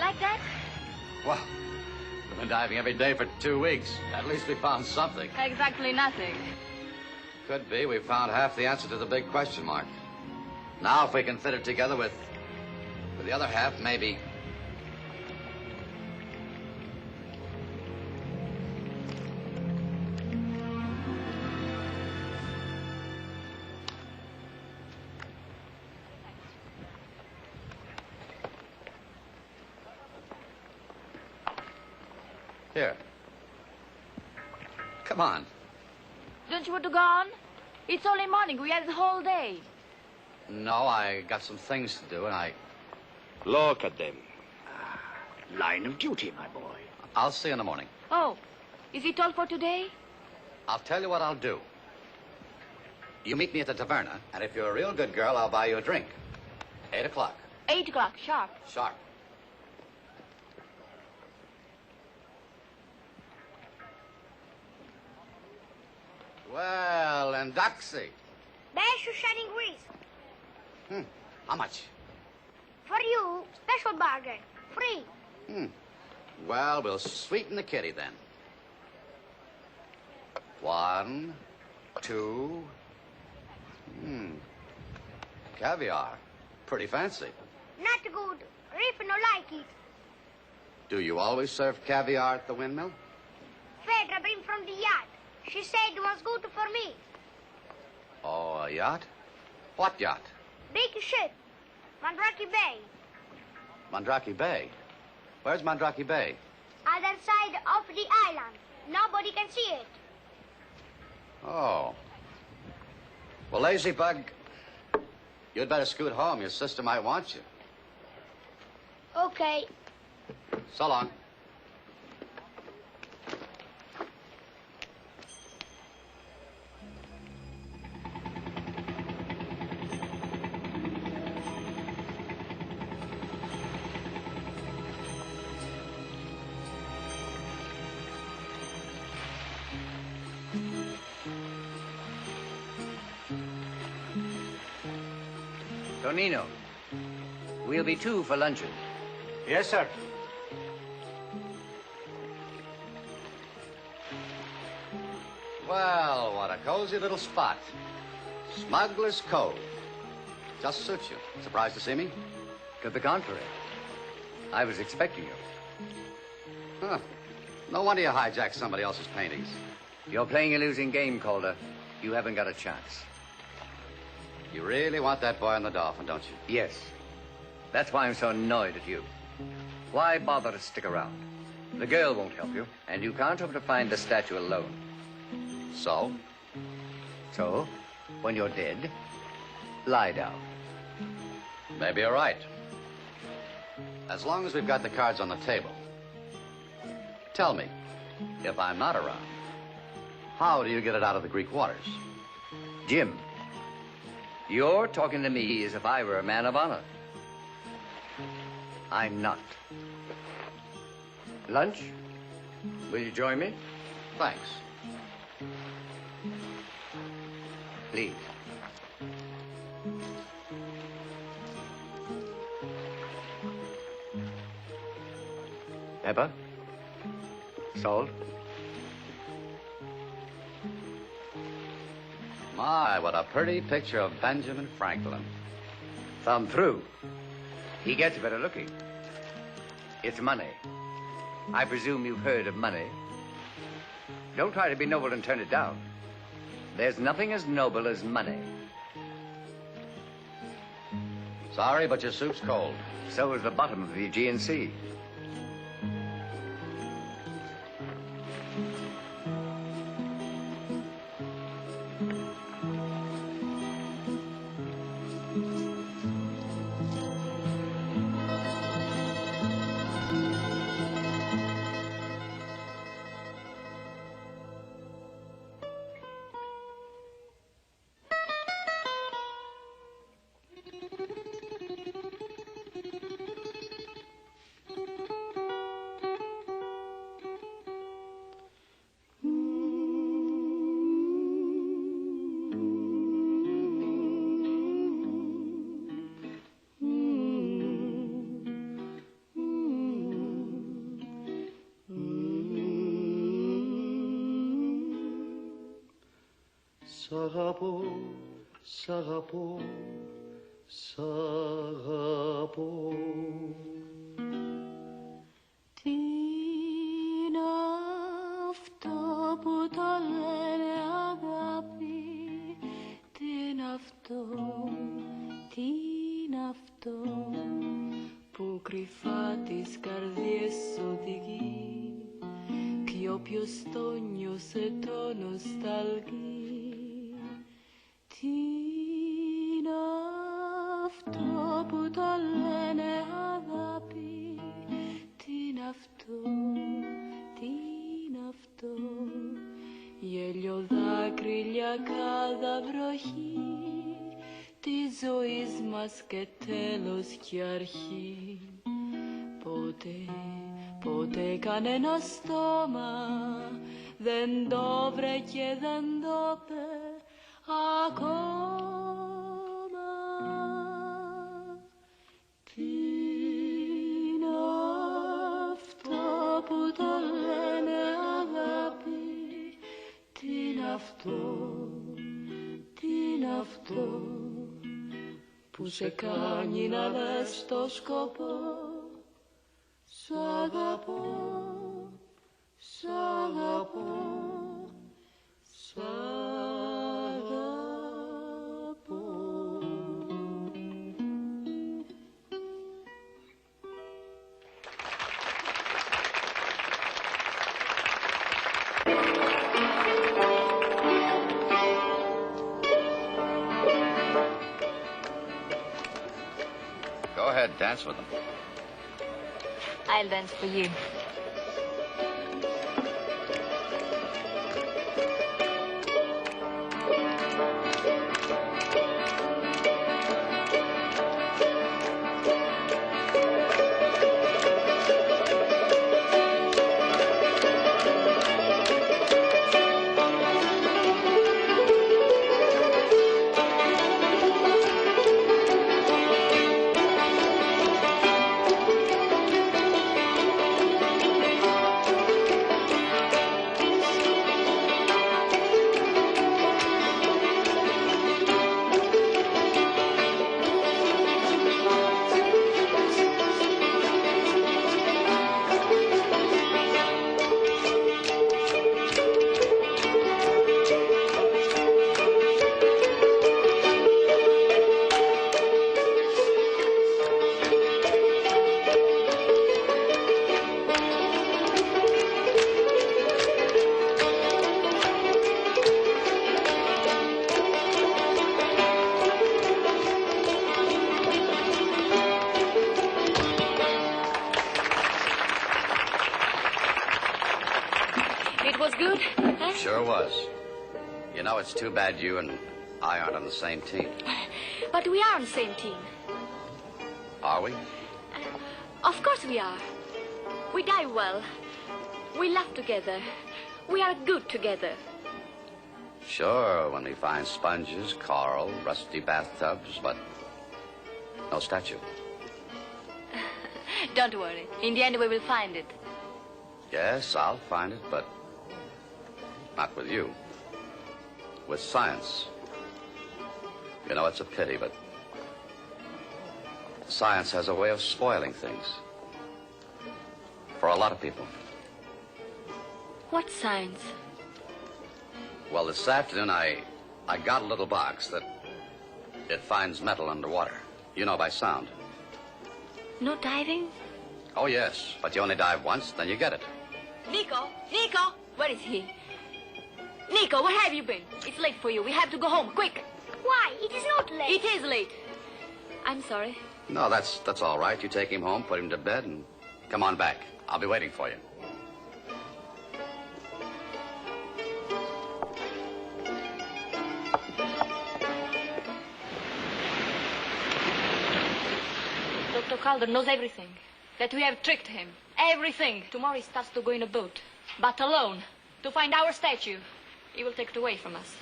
like that? Well, we've been diving every day for 2 weeks. At least we found something. Exactly nothing. Could be we found half the answer to the big question mark. Now, if we can fit it together with the other half, maybe. Here. Come on. Don't you want to go on? It's only morning. We had the whole day. No, I got some things to do, and I... Look at them. Line of duty, my boy. I'll see you in the morning. Oh, is it all for today? I'll tell you what I'll do. You meet me at the taverna, and if you're a real good girl, I'll buy you a drink. 8 o'clock. 8 o'clock, sharp. Sharp. Well, and Doxy. There's your shining grease. How much? For you, special bargain. Free. Well, we'll sweeten the kitty then. 1, 2. Caviar. Pretty fancy. Not good. Reef no like it. Do you always serve caviar at the windmill? Phaedra bring from the yacht. She said it was good for me. Oh, a yacht? What yacht? Big ship. Mandrake Bay. Mandrake Bay. Where's Mandrake Bay? Other side of the island. Nobody can see it. Oh. Well, lazy bug, you'd better scoot home. Your sister might want you. Okay. So long. Tonino, we'll be 2 for luncheon. Yes, sir. Well, what a cozy little spot. Smuggler's Cove. Just suits you. Surprised to see me? To the contrary. I was expecting you. Huh. No wonder you hijacked somebody else's paintings. You're playing a losing game, Calder. You haven't got a chance. You really want that boy on the Dolphin, don't you? Yes. That's why I'm so annoyed at you. Why bother to stick around? The girl won't help you, and you can't hope to find the statue alone. So? So, when you're dead, lie down. Maybe you're right. As long as we've got the cards on the table. Tell me, if I'm not around, how do you get it out of the Greek waters? Jim, you're talking to me as if I were a man of honor. I'm not. Lunch? Will you join me? Thanks. Please. Pepper? Salt? My, what a pretty picture of Benjamin Franklin. Thumb through. He gets better looking. It's money. I presume you've heard of money. Don't try to be noble and turn it down. There's nothing as noble as money. Sorry, but your soup's cold. So is the bottom of the Aegean Sea. Σ' αγαπώ, σ' αγαπώ, σ' αγαπώ. Τι είναι αυτό που το λένε αγάπη, τι είναι αυτό, τι είναι αυτό που κρυφά τις καρδιές οδηγεί κι όποιος το νιώσε το νοσταλγεί. Τι είναι αυτό που το λένε αγάπη, τι είναι αυτό, τι είναι αυτό, γέλιο δάκρυλια βροχή της ζωής μας και τέλος και αρχή. Ποτέ κανένα στόμα δεν το βρε και δεν το πε ακόμα. Τι είναι αυτό που το λένε αγάπη, τι είναι αυτό, τι είναι αυτό που σε κάνει να λες το σκοπό. Σ' αγαπώ, σ' αγαπώ, σ' αγαπώ. Go ahead, dance with them. I'll dance for you. It's too bad you and I aren't on the same team. But we are on the same team. Are we? Of course we are. We die well. We laugh together. We are good together. Sure, when we find sponges, coral, rusty bathtubs, but no statue. Don't worry. In the end, we will find it. Yes, I'll find it, but not with you. With science. You know, it's a pity, but science has a way of spoiling things. For a lot of people. What science? Well, this afternoon, I got a little box that it finds metal underwater. You know, by sound. No diving? Oh, yes, but you only dive once, then you get it. Nico! Nico! Where is he? Nico, where have you been? It's late for you. We have to go home, quick. Why? It is not late. It is late. I'm sorry. No, that's all right. You take him home, put him to bed, and come on back. I'll be waiting for you. Dr. Calder knows everything. That we have tricked him. Everything. Tomorrow he starts to go in a boat. But alone. To find our statue. He will take it away from us.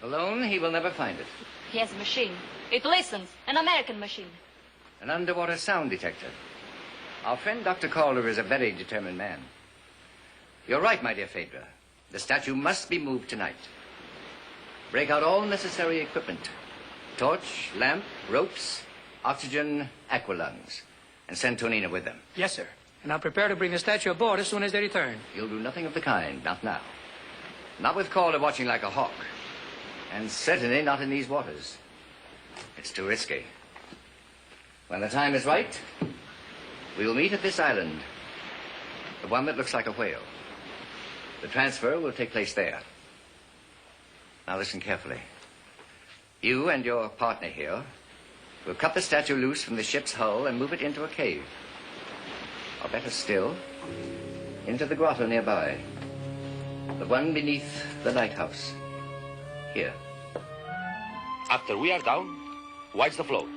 Alone, he will never find it. He has a machine. It listens. An American machine. An underwater sound detector. Our friend Dr. Calder is a very determined man. You're right, my dear Phaedra. The statue must be moved tonight. Break out all necessary equipment. Torch, lamp, ropes, oxygen, aqualungs. And send Tonina with them. Yes, sir. And I'll prepare to bring the statue aboard as soon as they return. You'll do nothing of the kind, not now. Not with Calder watching like a hawk. And certainly not in these waters. It's too risky. When the time is right, we'll meet at this island. The one that looks like a whale. The transfer will take place there. Now listen carefully. You and your partner here will cut the statue loose from the ship's hull and move it into a cave. Or better still, into the grotto nearby. The one beneath the lighthouse. Here. After we are down, watch the float.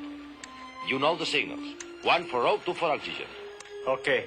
You know the signals. 1 for rope, 2 for oxygen. Okay.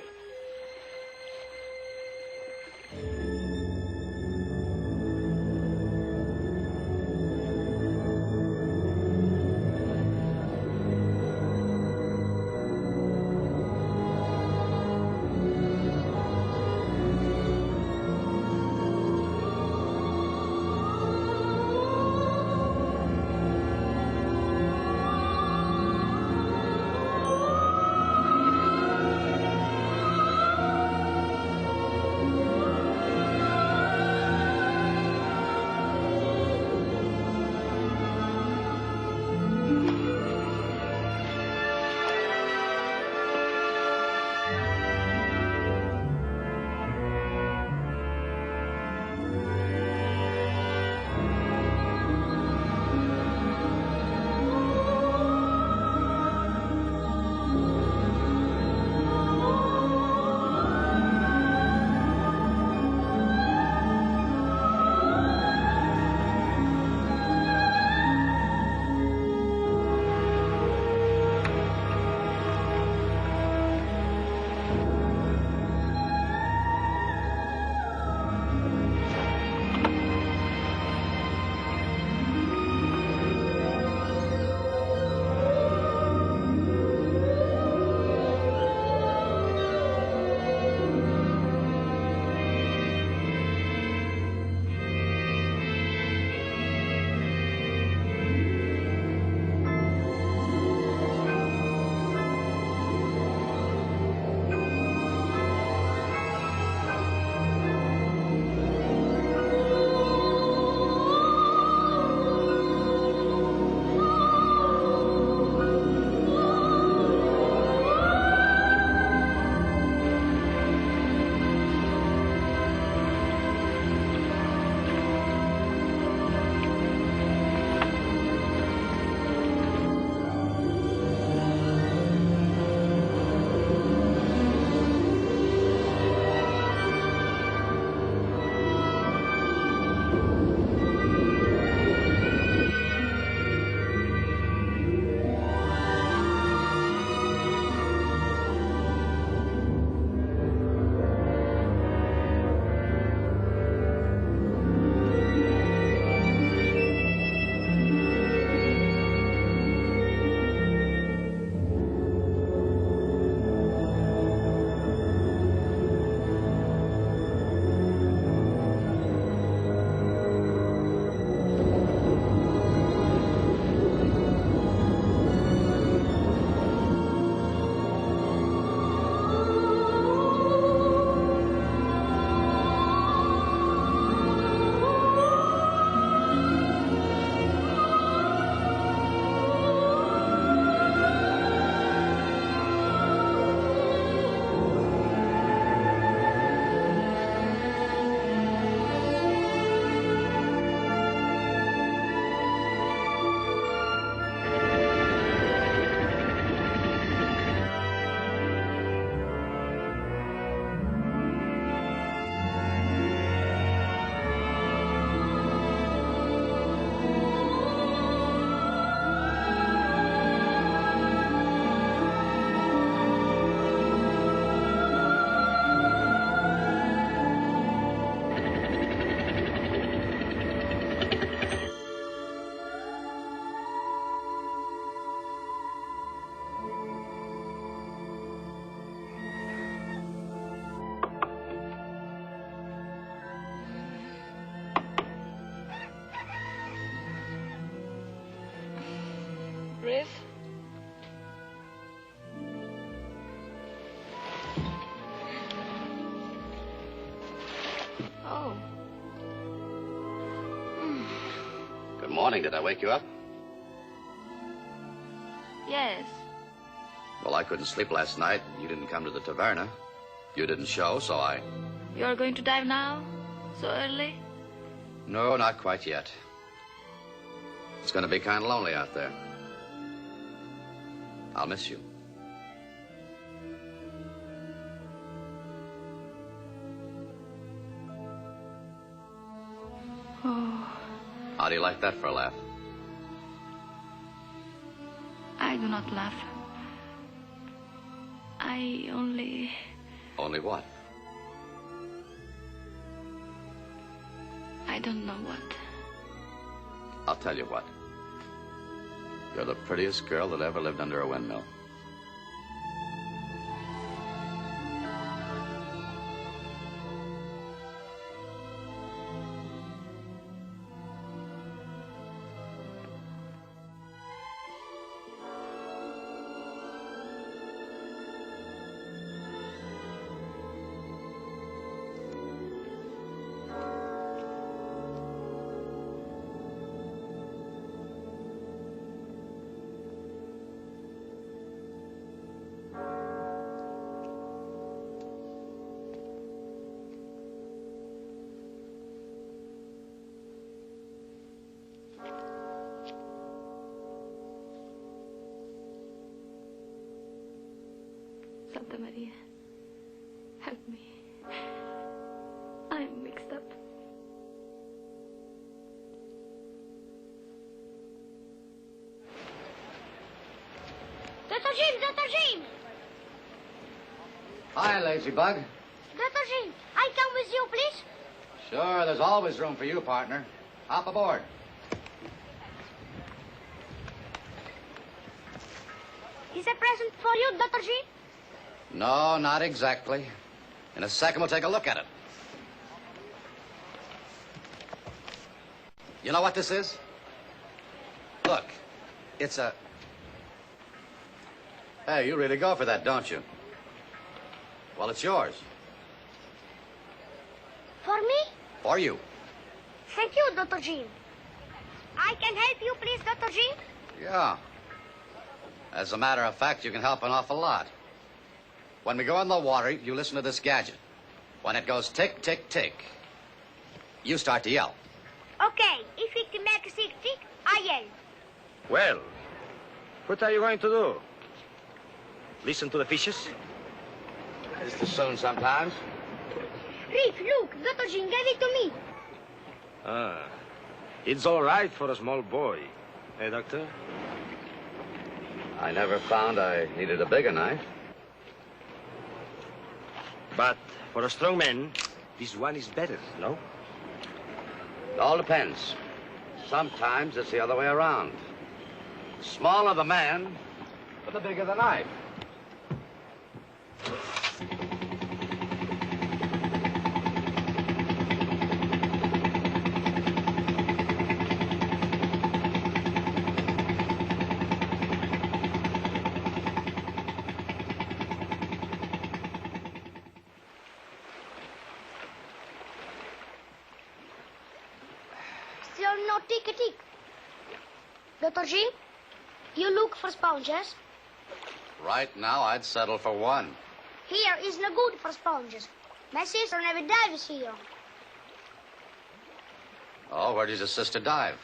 morning. Did I wake you up? Yes. Well, I couldn't sleep last night. You didn't come to the taverna. You didn't show, so I... You're going to dive now? So early? No, not quite yet. It's going to be kind of lonely out there. I'll miss you. Oh, How do you like that for a laugh? I do not laugh. I only... Only what? I don't know what. I'll tell you what. You're the prettiest girl that ever lived under a windmill. Santa Maria, help me. I'm mixed up. Dr. James, Dr. James! Hi, Ladybug. Dr. James, I come with you, please? Sure, there's always room for you, partner. Hop aboard. Is a present for you, Dr. James? No, not exactly. In a second, we'll take a look at it. You know what this is? Look, it's a... Hey, you really go for that, don't you? Well, it's yours. For me? For you. Thank you, Dr. James. I can help you, please, Dr. James? Yeah. As a matter of fact, you can help an awful lot. When we go in the water, you listen to this gadget. When it goes tick, tick, tick, you start to yell. Okay, if it makes tick, tick, I yell. Well, what are you going to do? Listen to the fishes? It's too soon sometimes. Reef, look, Dr. James gave it to me. Ah, it's all right for a small boy. Eh, Doctor? I never found I needed a bigger knife. But for a strong man, this one is better, no? It all depends. Sometimes it's the other way around. The smaller the man, the bigger the knife. Still no tick, tick. Dr. James, you look for sponges. Right now, I'd settle for one. Here is no good for sponges. My sister never dives here. Oh, where does your sister dive?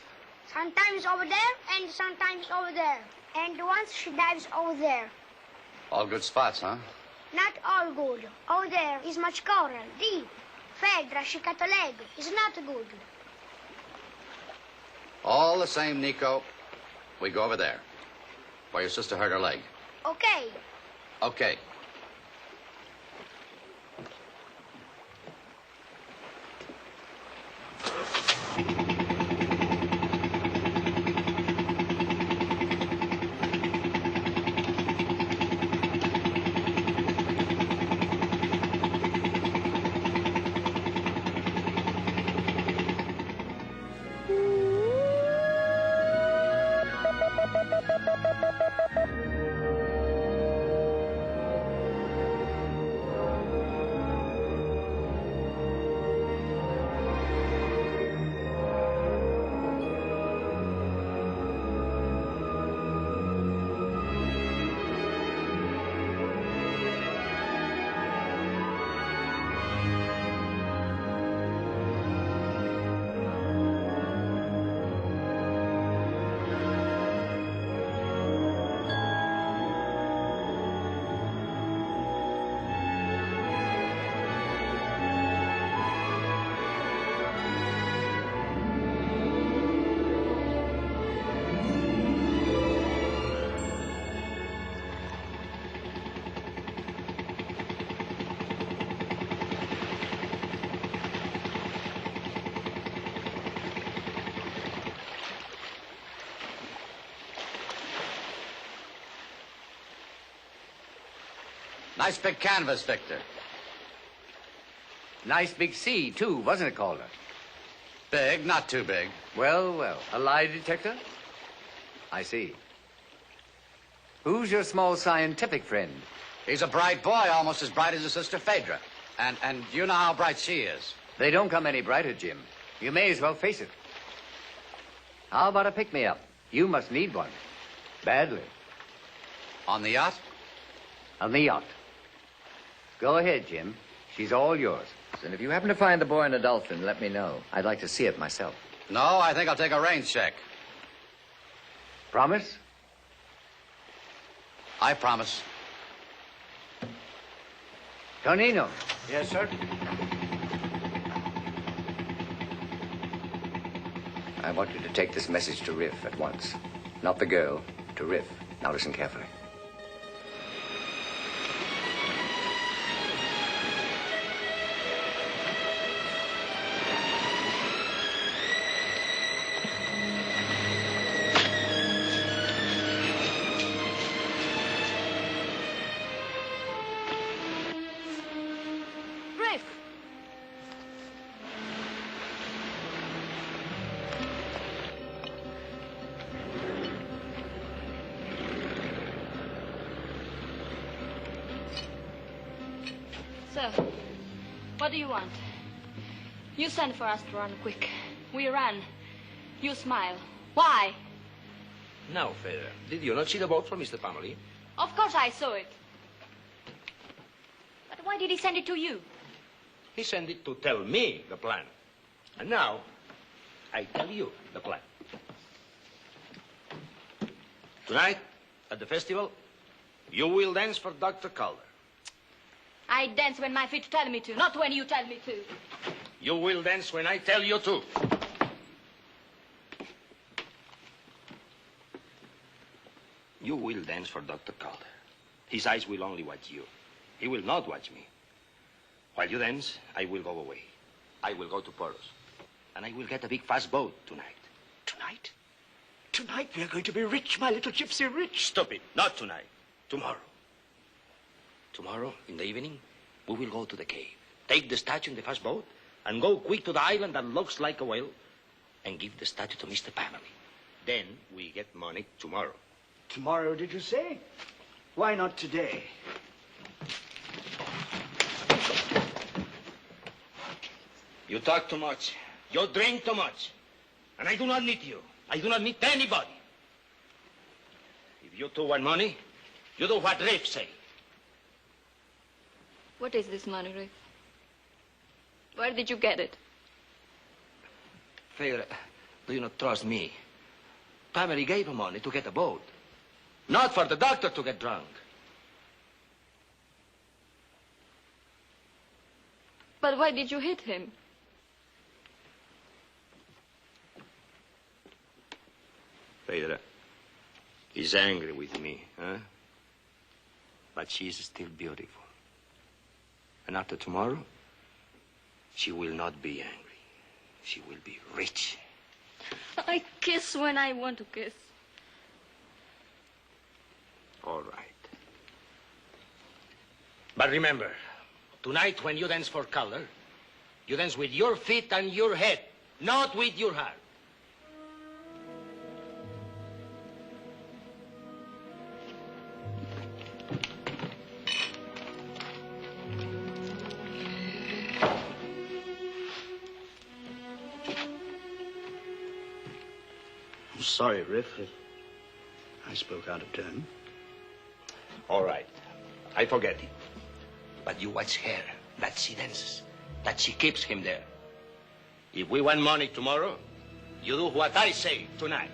Sometimes over there and sometimes over there. And once she dives over there. All good spots, huh? Not all good. Over there is much coral, deep. Fedra, she cut a leg. Is not good. All the same, Nico, we go over there, where your sister hurt her leg. Okay. Okay. Nice big canvas, Victor. Nice big sea, too, wasn't it, Calder? Big, not too big. Well, well. A lie detector? I see. Who's your small scientific friend? He's a bright boy, almost as bright as his sister Phaedra. And you know how bright she is. They don't come any brighter, Jim. You may as well face it. How about a pick-me-up? You must need one. Badly. On the yacht? On the yacht. Go ahead, Jim. She's all yours. And if you happen to find the boy in the Dolphin, let me know. I'd like to see it myself. No, I think I'll take a rain check. Promise? I promise. Tonino. Yes, sir. I want you to take this message to Riff at once. Not the girl, to Riff. Now listen carefully. Riff! So, what do you want? You sent for us to run quick. We ran. You smile. Why? Now, Phaedra, did you not see the boat from Mr. Pamely? Of course I saw it. But why did he send it to you? He sent it to tell me the plan. And now, I tell you the plan. Tonight, at the festival, you will dance for Dr. Calder. I dance when my feet tell me to, not when you tell me to. You will dance when I tell you to. You will dance for Dr. Calder. His eyes will only watch you. He will not watch me. While you dance, I will go away. I will go to Poros. And I will get a big fast boat tonight. Tonight? Tonight we are going to be rich, my little gypsy, rich. Stupid. Not tonight. Tomorrow. Tomorrow, in the evening, we will go to the cave. Take the statue in the fast boat and go quick to the island that looks like a whale and give the statue to Mr. Pamely. Then we get money tomorrow. Tomorrow, did you say? Why not today? You talk too much. You drink too much. And I do not need you. I do not need anybody. If you two want money, you do what Riff say. What is this money, Riff? Where did you get it? Phaedra, do you not trust me? Pamely gave him money to get a boat. Not for the doctor to get drunk. But why did you hit him? Phaedra, he's angry with me, huh? But she's still beautiful. And after tomorrow, she will not be angry. She will be rich. I kiss when I want to kiss. All right. But remember, tonight when you dance for color, you dance with your feet and your head, not with your heart. I'm sorry, Riff, if I spoke out of turn. All right. I forget it. But you watch her, that she dances, that she keeps him there. If we want money tomorrow, you do what I say tonight.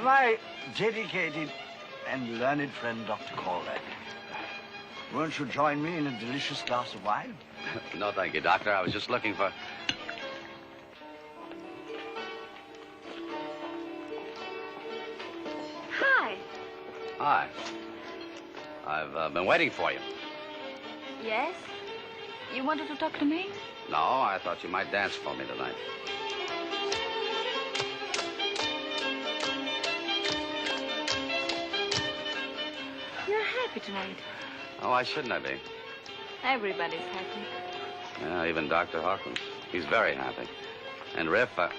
my dedicated and learned friend, Dr. Calder. Won't you join me in a delicious glass of wine? No, thank you, Doctor. I was just looking for... Hi. Hi. I've been waiting for you. Yes? You wanted to talk to me? No, I thought you might dance for me tonight. You're happy tonight. Oh, why shouldn't I be? Everybody's happy. Yeah, even Dr. Hawkins. He's very happy. And Riff, I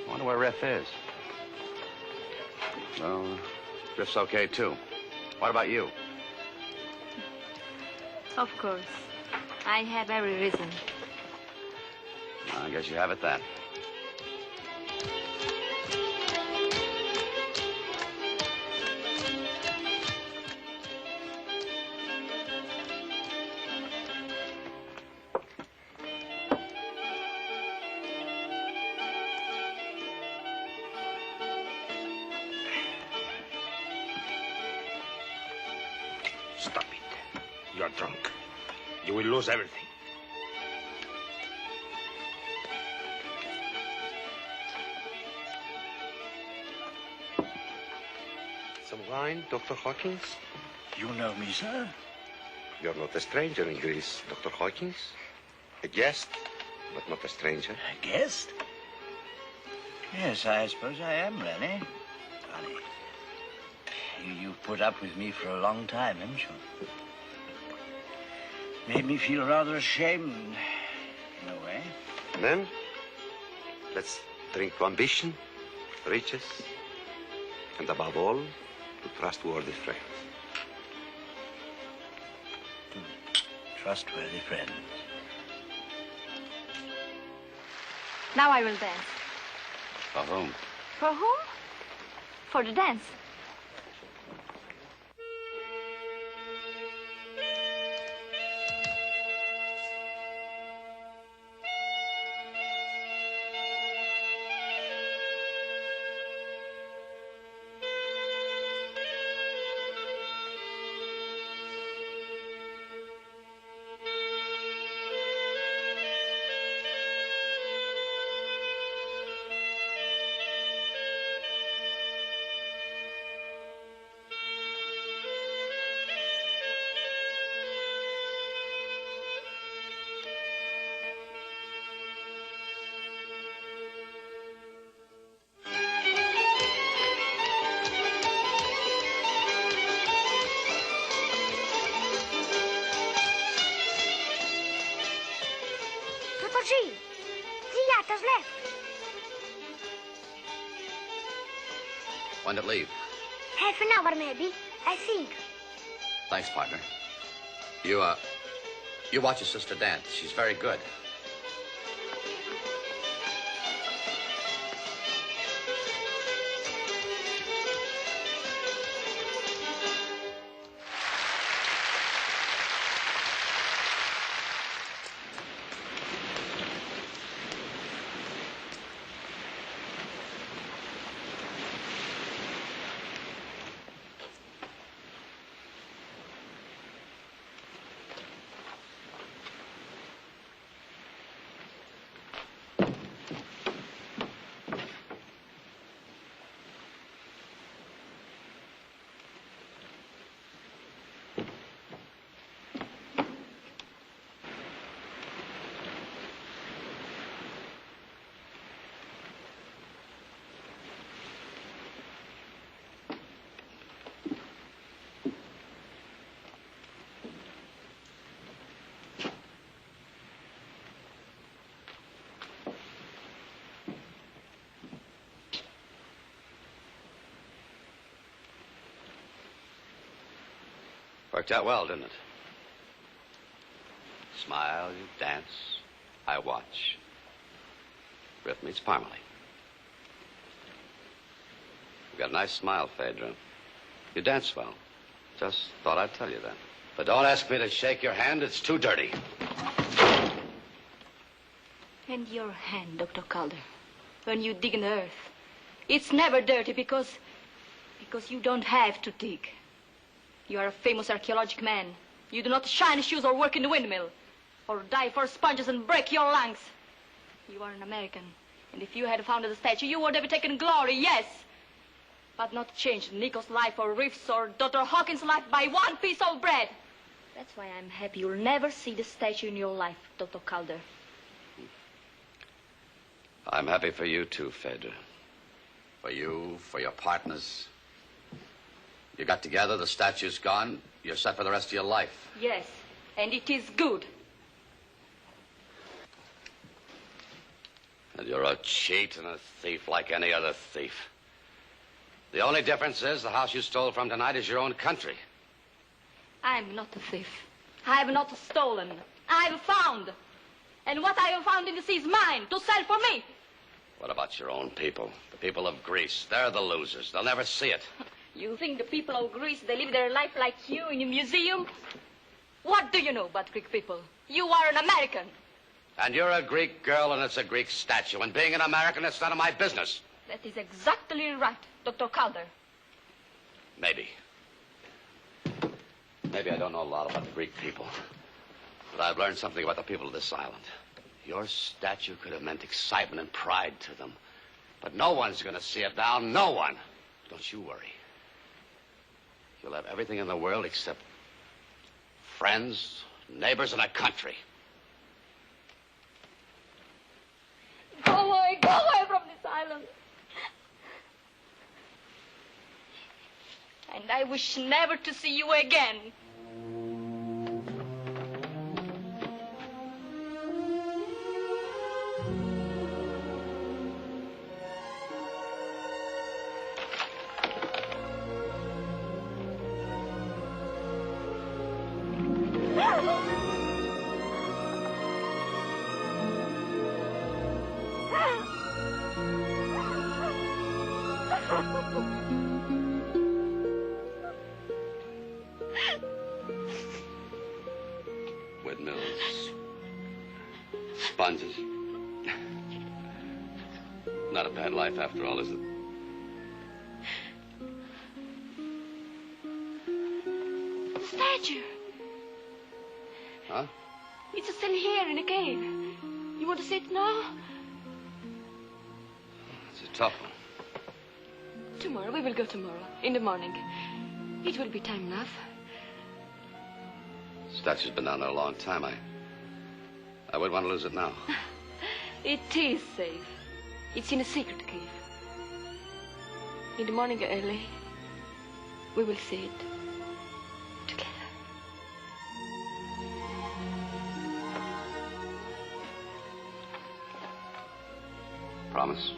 wonder where Riff is. Well, Riff's okay, too. What about you? Of course. I have every reason. I guess you have it then. Stop it. You're drunk. You will lose everything. Some wine, Dr. Hawkins? You know me, sir? You're not a stranger in Greece, Dr. Hawkins. A guest, but not a stranger. A guest? Yes, I suppose I am, really. Funny. You've put up with me for a long time, haven't you? Made me feel rather ashamed, in a way. Then, let's drink to ambition, riches, and above all, to trustworthy friends. Trustworthy friends. Now I will dance. For whom? For whom? For the dance. When did it leave? Half an hour, maybe. I think. Thanks, partner. You watch your sister dance. She's very good. Worked out well, didn't it? Smile, you dance, I watch. Riff meets Parmalee. You got a nice smile, Phaedra. You dance well. Just thought I'd tell you that. But don't ask me to shake your hand. It's too dirty. And your hand, Dr. Calder, when you dig in the earth It's never dirty because you don't have to dig. You are a famous archaeological man. You do not shine shoes or work in the windmill or die for sponges and break your lungs. You are an American. And if you had founded the statue, you would have taken glory, yes. But not changed Nico's life or Riff's or Dr. Hawkins' life by one piece of bread. That's why I'm happy you'll never see the statue in your life, Dr. Calder. I'm happy for you too, Phaedra. For you, for your partners. You got together, the statue's gone, you're set for the rest of your life. Yes, and it is good. And you're a cheat and a thief like any other thief. The only difference is the house you stole from tonight is your own country. I'm not a thief. I have not stolen. I have found. And what I have found in the sea is mine to sell for me. What about your own people? The people of Greece. They're the losers. They'll never see it. You think the people of Greece, they live their life like you in a museum? What do you know about Greek people? You are an American. And you're a Greek girl and it's a Greek statue. And being an American, it's none of my business. That is exactly right, Dr. Calder. Maybe. Maybe I don't know a lot about the Greek people. But I've learned something about the people of this island. Your statue could have meant excitement and pride to them. But no one's going to see it now. No one. Don't you worry. You'll have everything in the world except friends, neighbors, and a country. Go away from this island. And I wish never to see you again. Windmills, sponges. Not a bad life after all, is it? Statue. Huh? It's still here in the cave. You want to see it now? It's a tough one. Tomorrow. We will go tomorrow. In the morning. It will be time enough. Statue's been down there a long time. I wouldn't want to lose it now. It is safe. It's in a secret cave. In the morning early, we will see it together. Promise?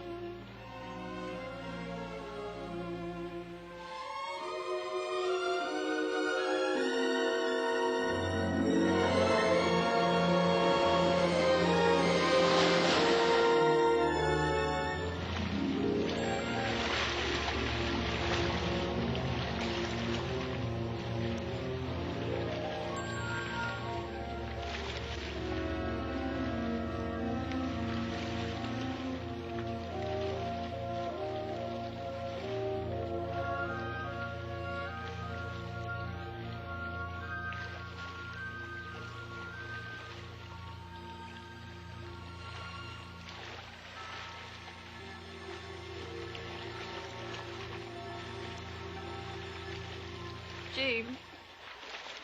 Jim,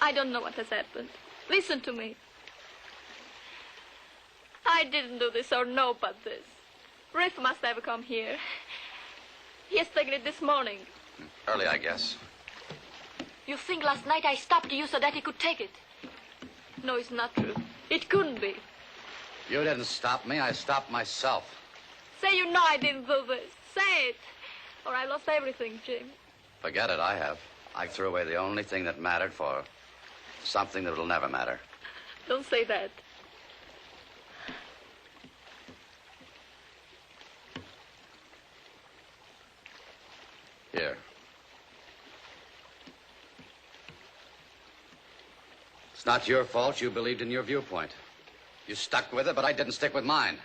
I don't know what has happened. Listen to me. I didn't do this or know about this. Riff must have come here. He has taken it this morning. Early, I guess. You think last night I stopped you so that he could take it? No, it's not true. It couldn't be. You didn't stop me. I stopped myself. Say you know I didn't do this. Say it. Or I lost everything, Jim. Forget it, I have. I threw away the only thing that mattered for something that will never matter. Don't say that. Here. It's not your fault. You believed in your viewpoint. You stuck with it, but I didn't stick with mine.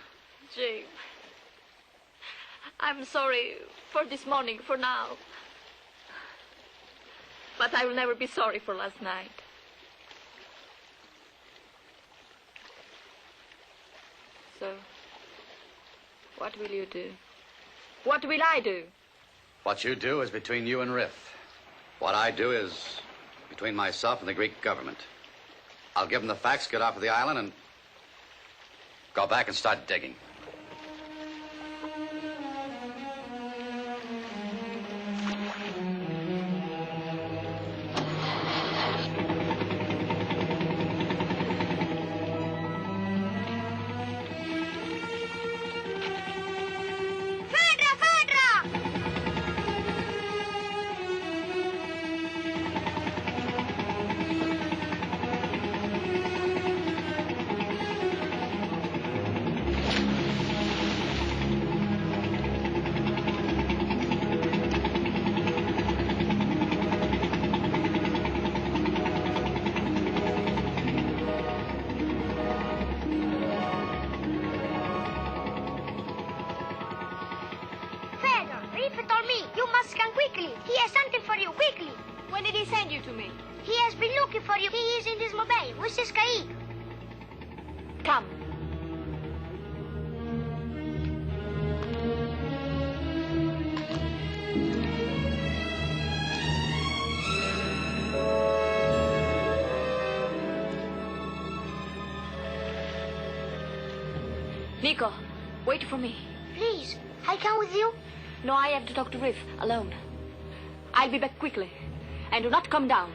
Jim, I'm sorry for this morning, for now. But I will never be sorry for last night. So, what will you do? What will I do? What you do is between you and Riff. What I do is between myself and the Greek government. I'll give them the facts, get off of the island, and go back and start digging. Nico, wait for me. Please, I come with you. No, I have to talk to Riff alone. I'll be back quickly. And do not come down.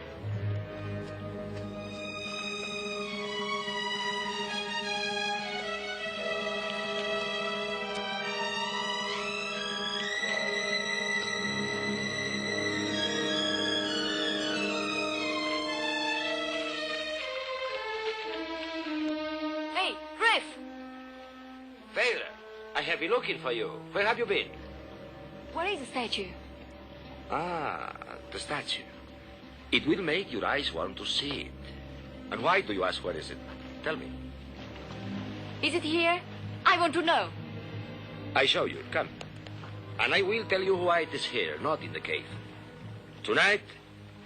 Hey, Riff! Phaedra, I have been looking for you. Where have you been? Where is the statue? Ah, the statue. It will make your eyes want to see it. And why do you ask where is it? Tell me. Is it here? I want to know. I show you. Come. And I will tell you why it is here, not in the cave. Tonight,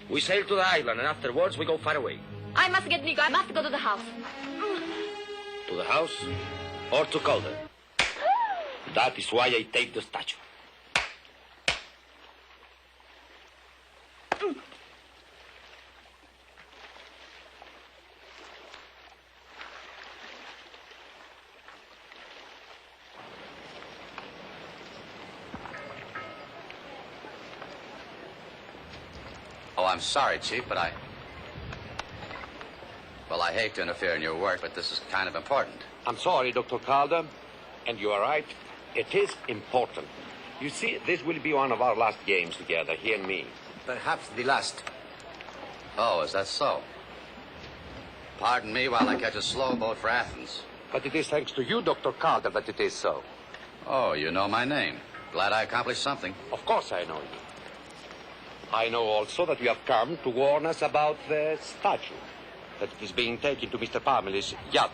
we sail to the island, and afterwards we go far away. I must get Nico. I must go to the house. To the house or to Calder. That is why I take the statue. Oh, I'm sorry, Chief, but Well, I hate to interfere in your work, but this is kind of important. I'm sorry, Dr. Calder, and you are right. It is important. You see, this will be one of our last games together, he and me. Perhaps the last. Oh, is that so? Pardon me while I catch a slow boat for Athens. But it is thanks to you, Dr. Calder, that it is so. Oh, you know my name. Glad I accomplished something. Of course I know you. I know also that you have come to warn us about the statue, that it is being taken to Mr. Parmely's yacht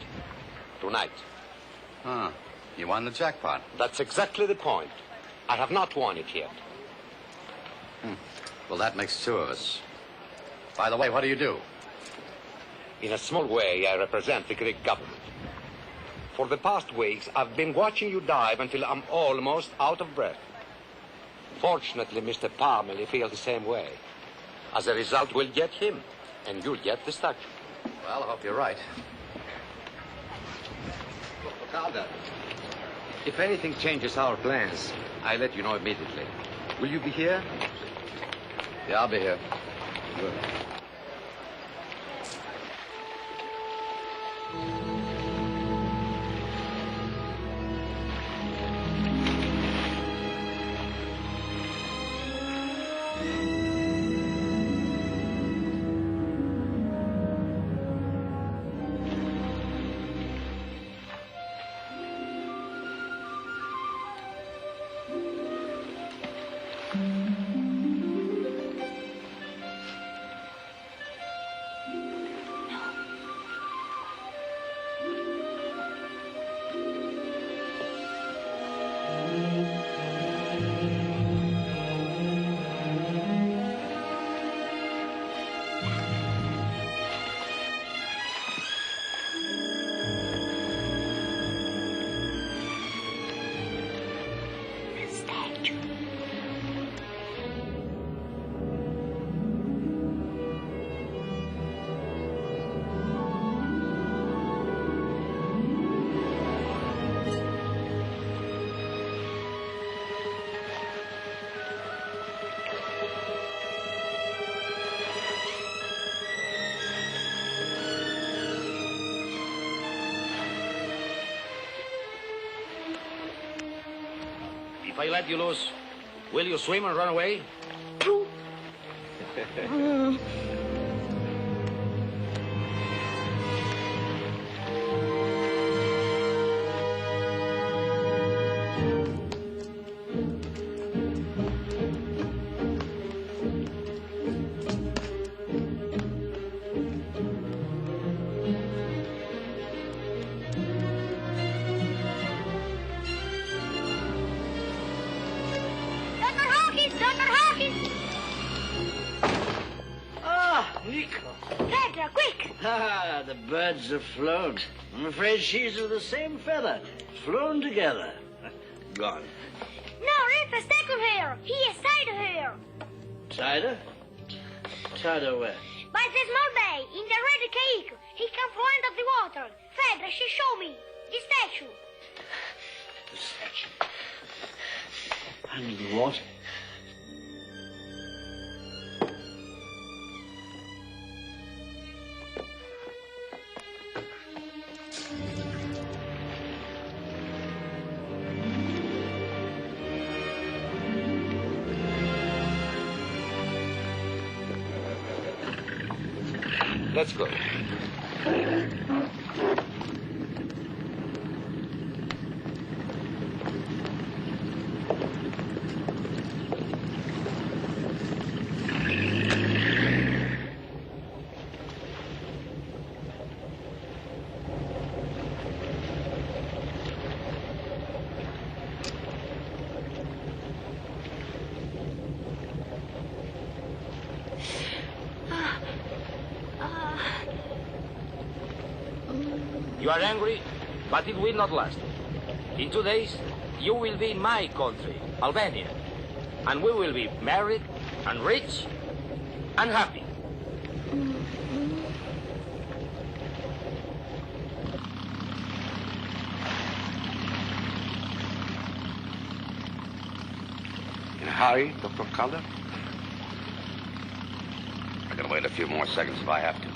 tonight. Huh. You won the jackpot. That's exactly the point. I have not won it yet. Well, that makes two of us. By the way, what do you do? In a small way, I represent the Greek government. For the past weeks, I've been watching you dive until I'm almost out of breath. Fortunately, Mr. Parmely feels the same way. As a result, we'll get him, and you'll get the statue. Well, I hope you're right. Dr. Calder, if anything changes our plans, I'll let you know immediately. Will you be here? Yeah, I'll be here. Good. If I let you loose, will you swim and run away? Ah, the birds have flown. I'm afraid she's of the same feather. Flown together. Gone. No, Rip, stay with her. He is tied here. Tied her? Tied her where? By the small bay, in the red cake. He come from end of the water. Fedra, she show me. The statue. The statue. Under the water. Let's go. You are angry, but it will not last. In 2 days, you will be in my country, Albania. And we will be married and rich and happy. In a hurry, Dr. Calder? I can wait a few more seconds if I have to.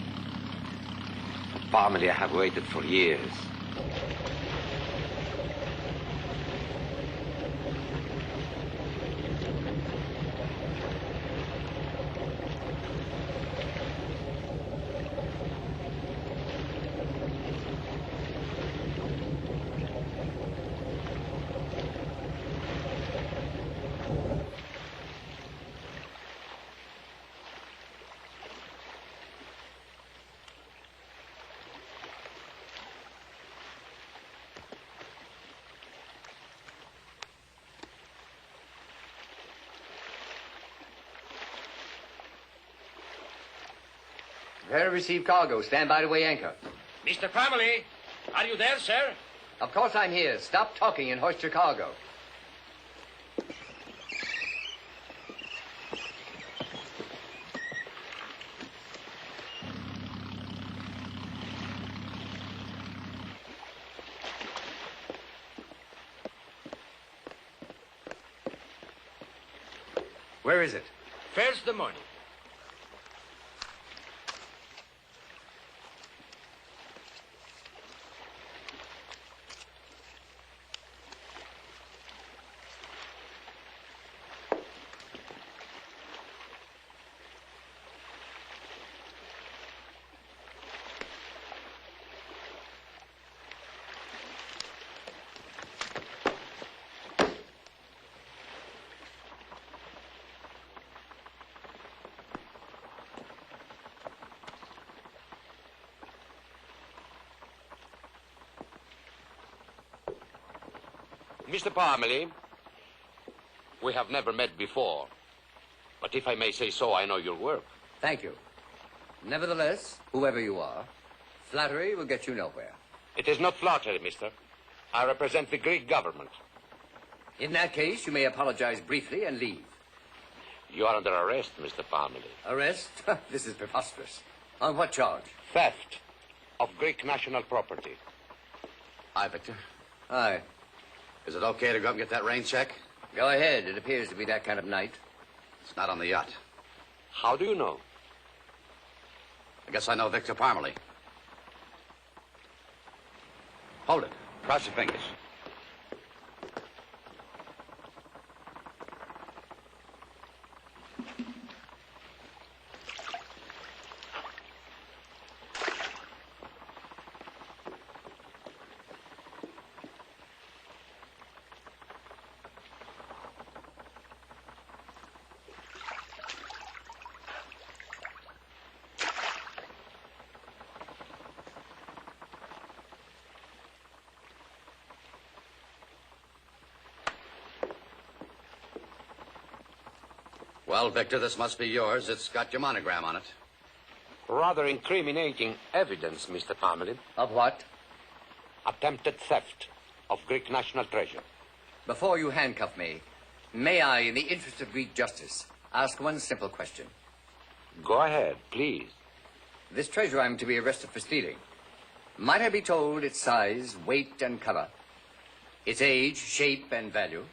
Family, I have waited for years. Prepare to receive cargo. Stand by to weigh anchor. Mr. Family, are you there, sir? Of course I'm here. Stop talking and hoist your cargo. Where is it? First the money. Mr. Parmalee, we have never met before. But if I may say so, I know your work. Thank you. Nevertheless, whoever you are, flattery will get you nowhere. It is not flattery, mister. I represent the Greek government. In that case, you may apologize briefly and leave. You are under arrest, Mr. Parmalee. Arrest? This is preposterous. On what charge? Theft of Greek national property. Hi, Victor. Aye. Is it okay to go up and get that rain check? Go ahead. It appears to be that kind of night. It's not on the yacht. How do you know? I guess I know Victor Parmalee. Hold it. Cross your fingers. Well, Victor, this must be yours. It's got your monogram on it. Rather incriminating evidence, Mr. Parmalee. Of what? Attempted theft of Greek national treasure. Before you handcuff me, may I, in the interest of Greek justice, ask one simple question? Go ahead, please. This treasure I'm to be arrested for stealing. Might I be told its size, weight, and color? Its age, shape, and value?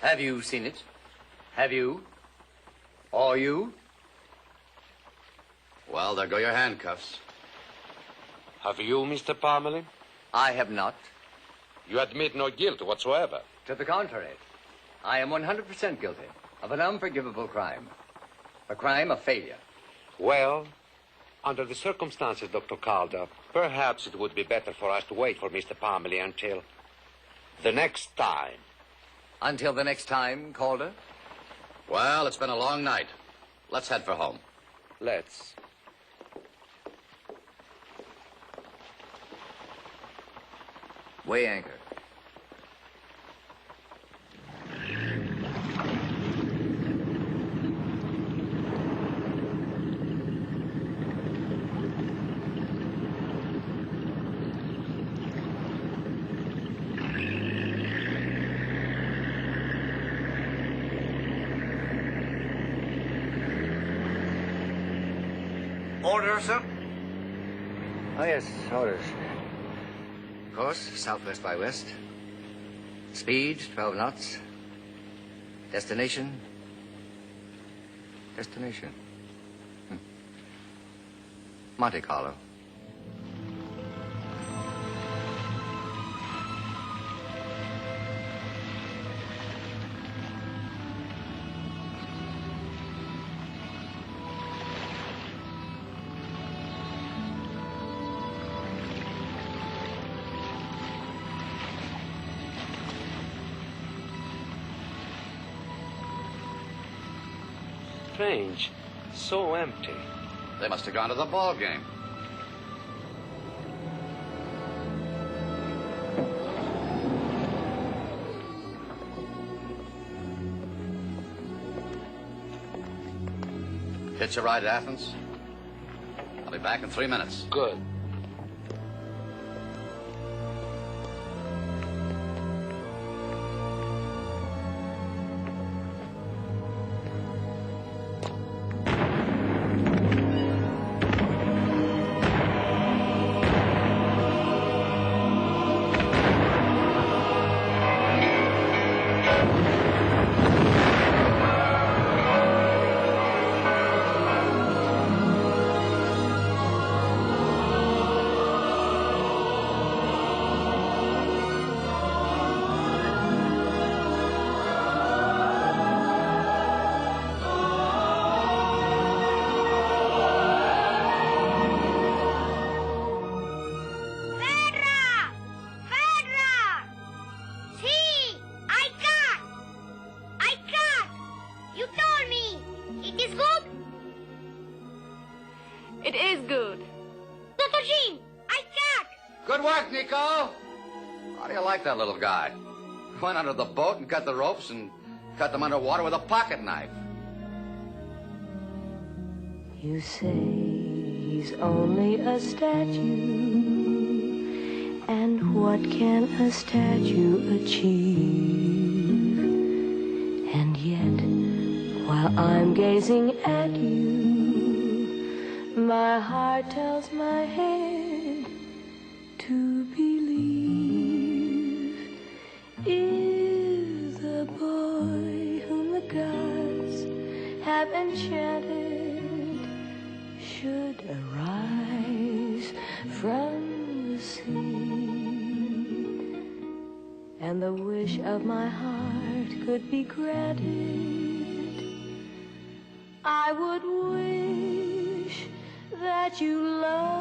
Have you seen it? Have you? Or you? Well, there go your handcuffs. Have you, Mr. Parmalee? I have not. You admit no guilt whatsoever? To the contrary. I am 100% guilty of an unforgivable crime. A crime of failure. Well, under the circumstances, Dr. Calder, perhaps it would be better for us to wait for Mr. Parmalee until the next time. Until the next time, Calder? Well, it's been a long night. Let's head for home. Let's. Weigh anchor. Order, sir? Oh, yes, orders. Course, southwest by west. Speed, 12 knots. Destination. Monte Carlo. Strange. So empty. They must have gone to the ball game. Hitch a ride to Athens? I'll be back in 3 minutes. Good. It is good. Dr. Jean, I got. Good work, Nico. How do you like that little guy? Went under the boat and cut the ropes and cut them underwater with a pocket knife. You say he's only a statue, and what can a statue achieve? And yet, while I'm gazing at you, my heart tells my head to believe is the boy whom the gods have enchanted should arise from the sea, and the wish of my heart could be granted, I would wish that you love